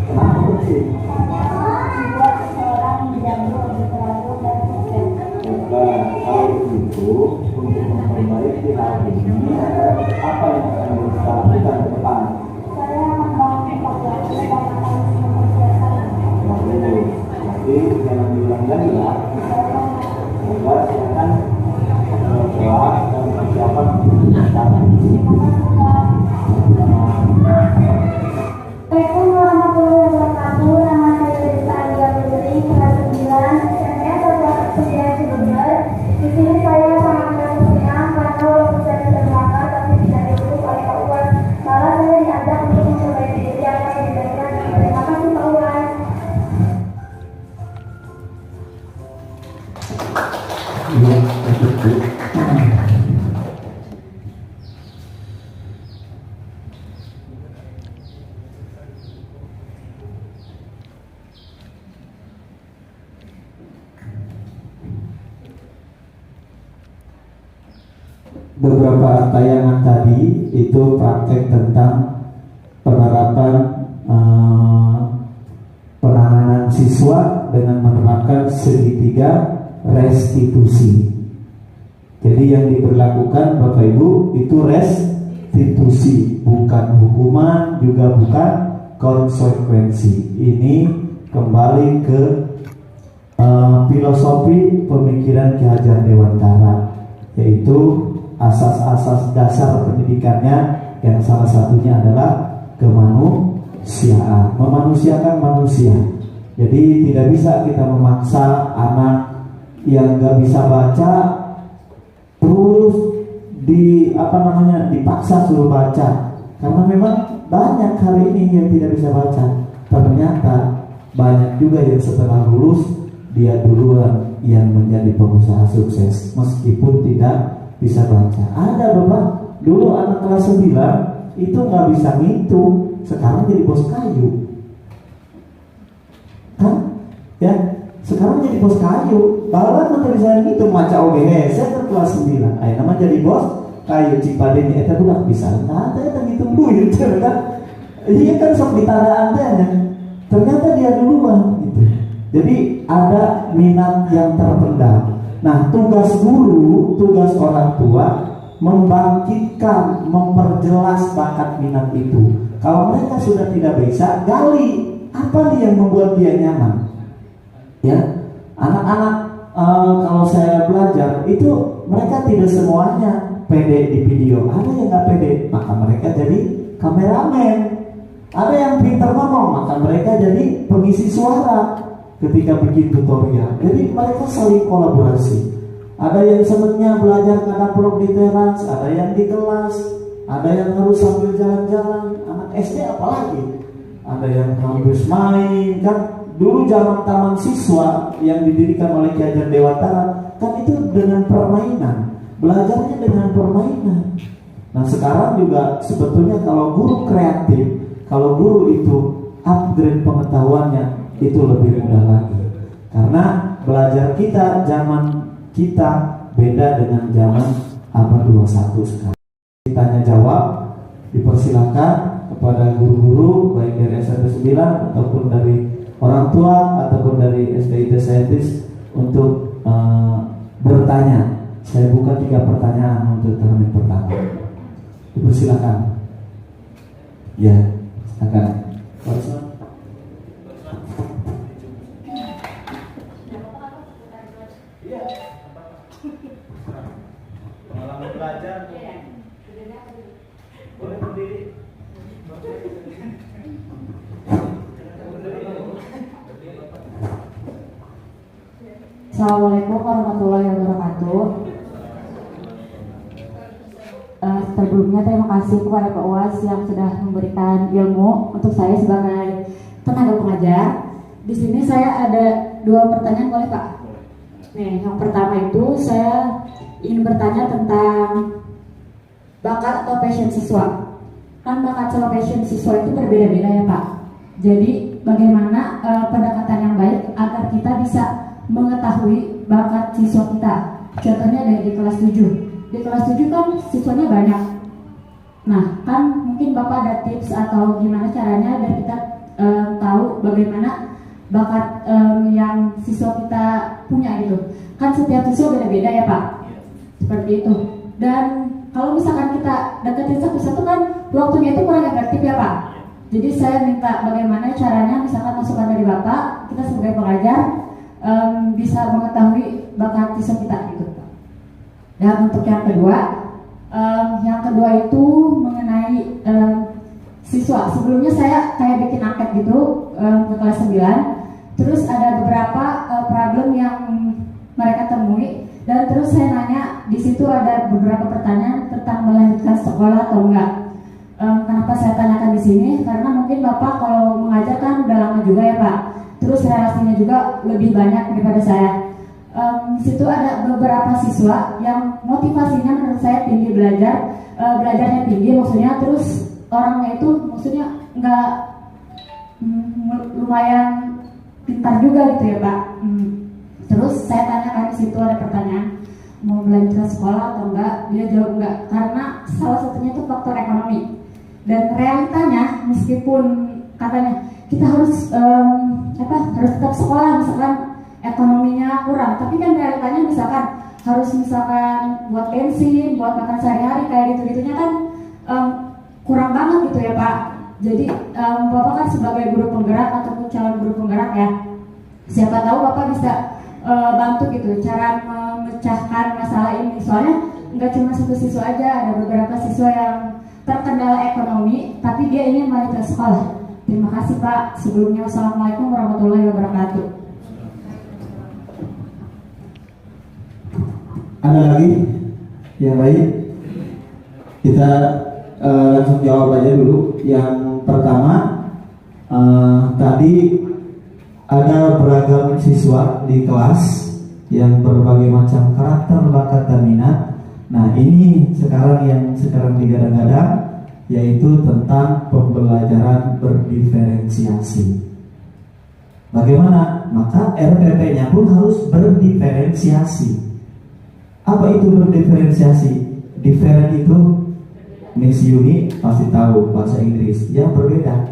Kenapa penting? Iya, betul. Beberapa tayangan tadi itu praktek tentang penerapan penanganan siswa dengan menerapkan segitiga restitusi. Jadi yang diberlakukan Bapak Ibu itu restitusi, bukan hukuman, juga bukan konsekuensi. Ini kembali ke filosofi pemikiran Ki Hajar Dewantara, yaitu asas-asas dasar pendidikannya yang salah satunya adalah kemanusiaan, memanusiakan manusia. Jadi tidak bisa kita memaksa anak yang nggak bisa baca terus dipaksa suruh baca, karena memang banyak hari ini yang tidak bisa baca. Ternyata banyak juga yang setelah lulus dia duluan yang menjadi pengusaha sukses meskipun tidak bisa baca. Ada Bapak, dulu anak kelas 9 itu nggak bisa ngitung, sekarang jadi bos kayu. Kan? Ya, sekarang jadi bos kayu. Bahkan nanti bisa ngitung maca OGH, saya kelas 9. Ayo nama jadi bos kayu Cipadeni eta budak bisa. Nah, eta ngitung duit kan. Iya kan sok ditara antenya. Ternyata dia duluan gitu. Jadi ada minat yang terpendam. Nah, tugas guru, tugas orang tua membangkitkan, memperjelas bakat minat itu. Kalau mereka sudah tidak bisa, gali apa nih yang membuat dia nyaman. Ya, anak-anak kalau saya belajar itu mereka tidak semuanya pede di video. Ada yang nggak pede, maka mereka jadi kameramen. Ada yang pintar ngomong, maka mereka jadi pengisi suara ketika bikin tutorial. Jadi mereka saling kolaborasi. Ada yang senangnya belajar kadaprok di teras, ada yang di kelas, ada yang harus sambil jalan-jalan. Anak SD apalagi, ada yang harus main. Kan dulu zaman taman siswa yang didirikan oleh Ki Hajar Dewantara, kan itu dengan permainan, belajarnya dengan permainan. Nah sekarang juga sebetulnya kalau guru kreatif, kalau guru itu upgrade pengetahuannya, itu lebih mudah lagi, karena belajar kita zaman kita beda dengan zaman abad 21 sekarang. Ditanya jawab, dipersilakan kepada guru-guru baik dari SMP 9 ataupun dari orang tua ataupun dari SDIT Saintis untuk bertanya. Saya buka 3 pertanyaan untuk termin pertama. Dipersilakan. Ya, silakan. Pengalaman belajar boleh berdiri. Assalamualaikum warahmatullahi wabarakatuh. Sebelumnya terima kasih kepada Pak UAS yang sudah memberikan ilmu untuk saya sebagai tenaga pengajar. Di sini saya ada 2 pertanyaan, boleh Pak? Nih, yang pertama itu saya ingin bertanya tentang bakat atau passion siswa. Kan bakat sama passion siswa itu berbeda-beda ya Pak. Jadi bagaimana pendekatan yang baik agar kita bisa mengetahui bakat siswa kita. Contohnya dari di kelas 7. Di kelas 7 kan siswanya banyak. Nah, kan mungkin Bapak ada tips atau gimana caranya biar kita tahu bagaimana bakat yang siswa kita punya gitu. Kan setiap siswa beda-beda ya Pak. Seperti itu. Dan kalau misalkan kita deketin satu-satu kan waktunya itu kurang efektif ya Pak. Jadi saya minta bagaimana caranya misalkan masukan dari Bapak, kita sebagai pengajar bisa mengetahui bakat siswa kita gitu. Dan untuk yang kedua itu mengenai siswa. Sebelumnya saya kayak bikin angket gitu ke kelas 9. Terus ada beberapa problem yang mereka temui dan terus saya nanya di situ ada beberapa pertanyaan tentang melanjutkan sekolah atau enggak. Kenapa saya tanyakan di sini? Karena mungkin Bapak kalau mengajar kan udah lama juga ya Pak. Terus relasinya juga lebih banyak daripada saya. situ ada beberapa siswa yang motivasinya menurut saya tinggi belajar, belajarnya tinggi maksudnya, terus orangnya itu maksudnya nggak lumayan pintar juga gitu ya Pak. Terus saya tanyakan di situ, ada pertanyaan mau melanjutkan sekolah atau enggak, dia jawab enggak karena salah satunya itu faktor ekonomi. Dan realitanya meskipun katanya kita harus harus tetap sekolah misalkan ekonominya kurang, tapi kan realitanya misalkan harus buat bensin, buat makan sehari-hari kayak gitu-gitunya kan kurang banget gitu ya Pak. Jadi Bapak kan sebagai guru penggerak ataupun calon guru penggerak ya, siapa tahu Bapak bisa bantu gitu cara memecahkan masalah ini. Soalnya nggak cuma satu siswa aja, ada beberapa siswa yang terkendala ekonomi tapi dia ingin melanjutkan sekolah. Terima kasih Pak. Sebelumnya wassalamualaikum warahmatullahi wabarakatuh. Ada lagi yang lain? Kita langsung jawab aja dulu. Yang pertama, tadi ada beragam siswa di kelas yang berbagai macam karakter, bakat, dan minat. Nah ini yang sekarang digadang-gadang, yaitu tentang pembelajaran berdiferensiasi. Bagaimana? Maka RPP-nya pun harus berdiferensiasi. Apa itu berdiferensiasi? Different itu Miss Yuni pasti tahu bahasa Inggris yang berbeda.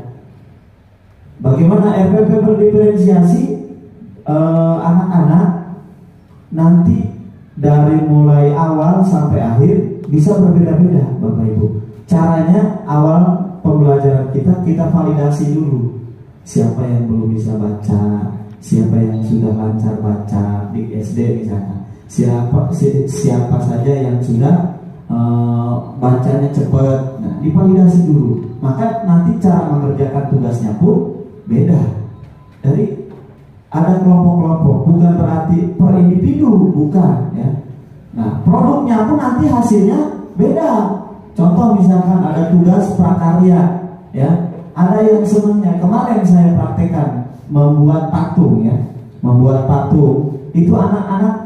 Bagaimana RPP berdiferensiasi? Anak-anak nanti dari mulai awal sampai akhir bisa berbeda-beda Bapak Ibu. Caranya awal pembelajaran kita validasi dulu. Siapa yang belum bisa baca, siapa yang sudah lancar baca di SD misalnya, siapa saja yang sudah bacanya cepat. Nah, divalidasi dulu. Maka nanti cara mengerjakan tugasnya pun beda. Dari ada kelompok-kelompok, bukan berarti per individu, bukan ya. Nah, produknya pun nanti hasilnya beda. Contoh misalkan ada tugas prakarya ya. Ada yang senangnya, kemarin saya praktekkan membuat patung ya. Membuat patung itu anak-anak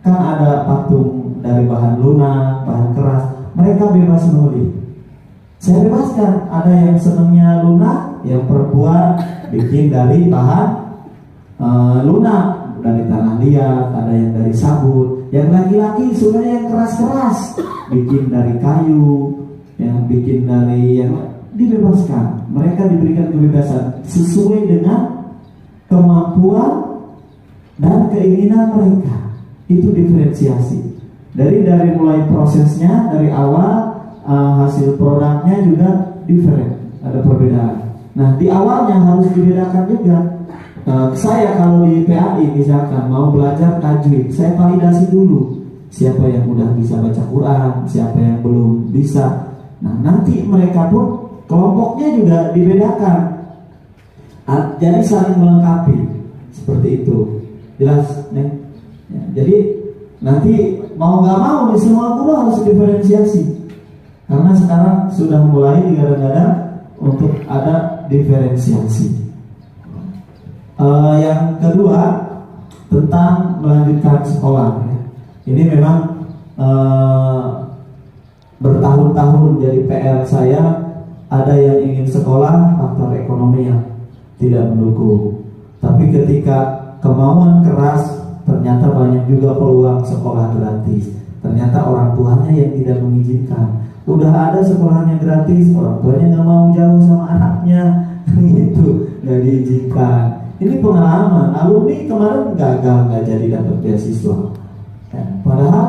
kan ada patung dari bahan lunak, bahan keras, mereka bebas memilih. Saya bebaskan, ada yang senangnya lunak, yang perempuan bikin dari bahan lunak, dari tanah liat, ada yang dari sabun, yang laki-laki sebenarnya yang keras-keras, bikin dari kayu, yang bikin dari yang dibebaskan. Mereka diberikan kebebasan sesuai dengan kemampuan dan keinginan mereka. Itu diferensiasi. Dari mulai prosesnya dari awal, hasil produknya juga different, ada perbedaan. Nah di awalnya harus dibedakan juga. Saya kalau di PAI misalkan mau belajar tajwid, saya validasi dulu siapa yang udah bisa baca Quran, siapa yang belum bisa. Nah nanti mereka pun kelompoknya juga dibedakan. Jadi saling melengkapi seperti itu. Jelas, Neng? Ya, jadi nanti mau nggak mau di semua guru harus diferensiasi. Karena sekarang sudah mulai digadang-gadang untuk ada diferensiasi. Yang kedua tentang melanjutkan sekolah. Ini memang bertahun-tahun jadi PR saya. Ada yang ingin sekolah, faktor ekonomi yang tidak mendukung. Tapi ketika kemauan keras, ternyata banyak juga peluang sekolah gratis. Ternyata orang tuanya yang tidak mengizinkan. Udah ada sekolahnya gratis, orang tuanya nggak mau jauh sama anaknya, gitu, nggak diizinkan. Ini pengalaman, alumni kemarin gagal nggak jadi dapat beasiswa. Padahal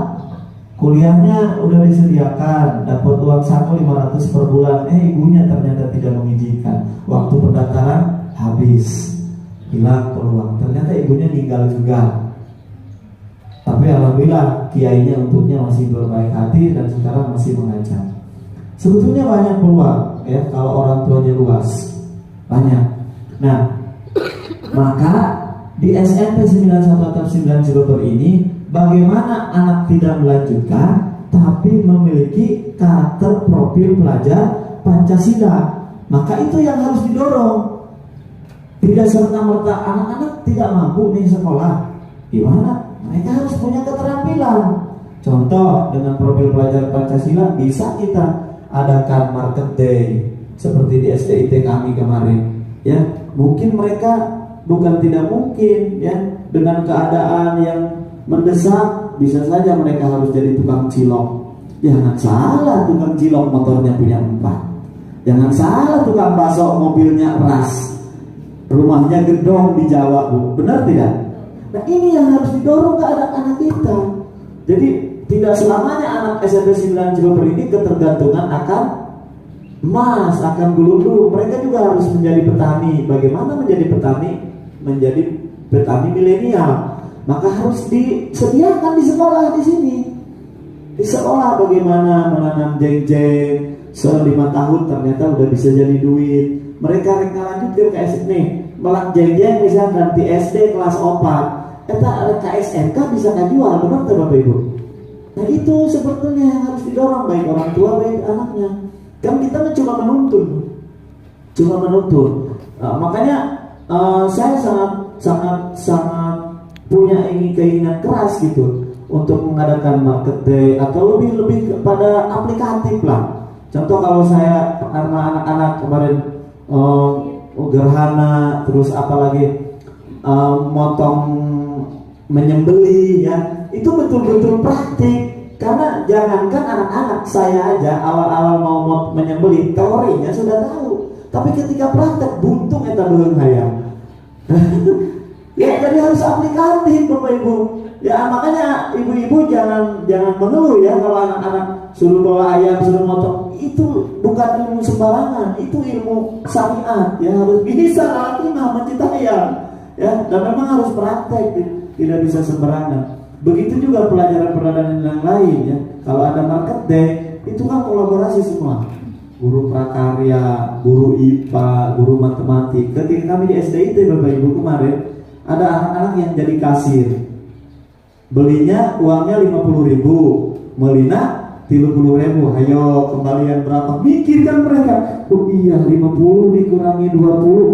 kuliahnya udah disediakan, dapat uang saku 500 per bulan. Ibunya ternyata tidak mengizinkan. Waktu pendaftaran habis, hilang peluang. Ternyata ibunya meninggal juga. Tapi alhamdulillah kiainya untuknya masih berbaik hati dan sekarang masih mengajar. Sebetulnya banyak peluang ya kalau orang tuanya luas, banyak. Nah, maka di SMP 91 atau 9 Cilegon ini bagaimana anak tidak melanjutkan tapi memiliki karakter profil pelajar Pancasila. Maka itu yang harus didorong. Tidak serta-merta anak-anak tidak mampu di sekolah. Gimana? Mereka harus punya keterampilan. Contoh, dengan profil pelajar Pancasila bisa kita adakan market day seperti di SDIT kami kemarin. Ya, mungkin mereka bukan tidak mungkin ya, dengan keadaan yang mendesak bisa saja mereka harus jadi tukang cilok. Jangan salah, tukang cilok motornya punya 4. Jangan salah, tukang bakso mobilnya ras, rumahnya gedong di Jawa, Bu. Benar tidak? Nah, ini yang harus didorong ke anak-anak kita. Jadi tidak selamanya anak SMP 9 Cileper ini ketergantungan akan emas, akan gulu-gulu. Mereka juga harus menjadi petani. Bagaimana menjadi petani? Menjadi petani milenial. Maka harus disediakan di sekolah di sini. Di sekolah bagaimana menanam jeng-jeng, 5 tahun ternyata udah bisa jadi duit. Mereka reka lanjut ke SD nih, melak jeng-jeng misalkan di SD kelas 4. Eta reka SMK bisa jual, benar tuh Bapak Ibu? Nah itu sebetulnya yang harus didorong baik orang tua baik anaknya. Kan kita mencoba menuntun, makanya saya sangat punya keinginan keras gitu untuk mengadakan market day atau lebih kepada aplikatif lah. Contoh kalau saya karena anak-anak kemarin gerhana, terus apalagi motong menyembelih ya, itu betul-betul praktik. Karena jangankan anak-anak, saya aja awal-awal mau menyembelih teorinya sudah tahu, tapi ketika praktek buntung eta beung hayang. Ya jadi harus aplikatif Bapak Ibu. Ya makanya ibu-ibu jangan mengeluh ya kalau anak-anak suruh bawa ayam, suruh motong. Itu bukan ilmu sembarangan, itu ilmu syariat. Ya harus bisa latimah mencintai ayam. Ya, dan memang harus praktek, tidak bisa sembarangan. Begitu juga pelajaran-pelajaran yang lain ya. Kalau ada market day, itu kan kolaborasi semua. Guru prakarya, guru IPA, guru matematik. Ketika kami di SDIT Bapak Ibu kemarin, ada anak-anak yang jadi kasir. Belinya uangnya 50.000, melina 30.000. Hayo kembalian berapa? Mikir kan mereka. Oh iya 50 dikurangi 20,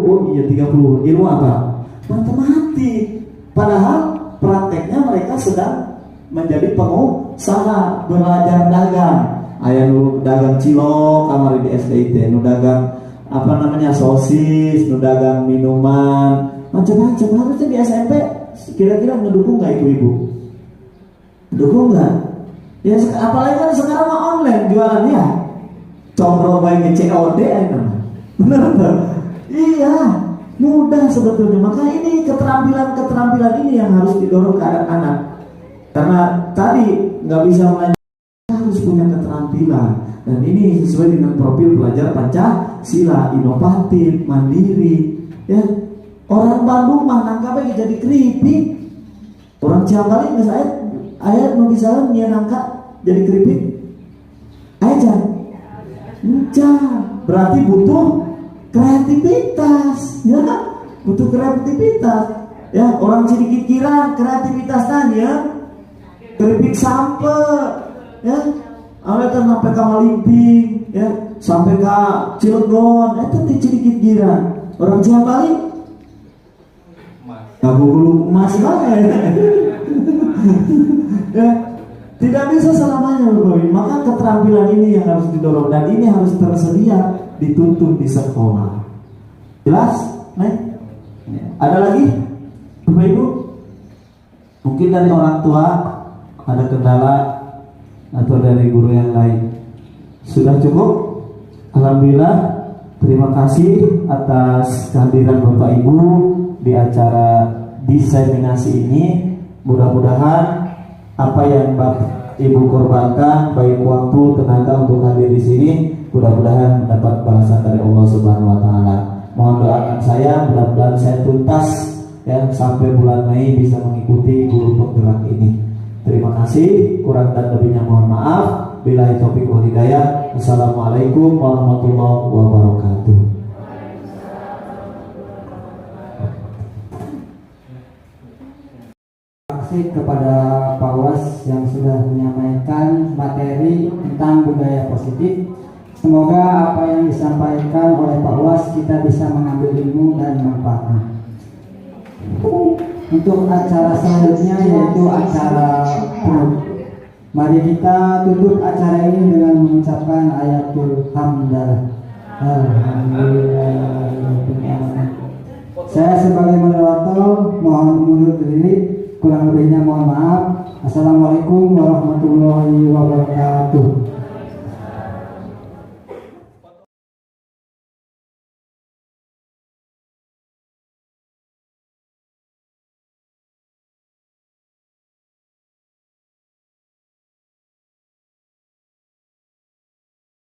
oh iya 30. Ilmu apa? Matematik. Padahal prakteknya mereka sedang menjadi pengusaha, belajar dagang. Aya nu dagang cilok kamari di SDIT, nu dagang sosis, nu dagang minuman, macam-macam. Harusnya di SMP kira-kira ngedukung nggak ibu-ibu? Dukung nggak? Ya apalagi kan sekarang mah online jualannya. Combro baik COD bener tuh. Iya, mudah sebetulnya. Maka ini keterampilan ini yang harus didorong ke anak-anak. Karena tadi nggak bisa harus punya keterampilan, dan ini sesuai dengan profil pelajar Pancasila, inovatif, mandiri. Ya, orang Bandung mah nangkapnya jadi keripik. Orang Ciampali misalnya ayat mau bisa nangkap jadi keripik. Aja, berarti butuh kreativitas, ya, butuh kreativitas. Ya, orang sedikit kira kreativitas tanya keripik sampai. Ya, awalnya sampai ke Malimping, ya, sampai ke Cilegon, itu sedikit gira. Orang Ciampali, aku belum emas banget. Ya, tidak bisa selamanya Bapak. Maka keterampilan ini yang harus didorong dan ini harus tersedia dituntun di sekolah. Jelas? Nih, ada lagi, Bapak Ibu? Mungkin dari orang tua ada kendala atau dari guru yang lain. Sudah cukup? Alhamdulillah. Terima kasih atas kehadiran Bapak Ibu di acara diseminasi ini. Mudah-mudahan apa yang Bapak Ibu korbankan baik waktu, tenaga untuk hadir di sini, mudah-mudahan mendapat balasan dari Allah Subhanahu wa taala. Mohon doakan saya, mudah-mudahan saya tuntas ya sampai bulan Mei bisa mengikuti guru penggerak ini. Terima kasih, kurang dan lebihnya mohon maaf. Billahi taufiq wal hidayah. Assalamualaikum warahmatullahi wabarakatuh. Terima kasih kepada Pak Was yang sudah menyampaikan materi tentang budaya positif. Semoga apa yang disampaikan oleh Pak Was kita bisa mengambil ilmu dan manfaatnya. untuk acara selanjutnya yaitu acara penutup. Mari kita tutup acara ini dengan mengucapkan ayatul hamdalah. Alhamdulillah. Saya sebagai moderator mohon mundur diri, kurang lebihnya mohon maaf. Assalamualaikum warahmatullahi wabarakatuh.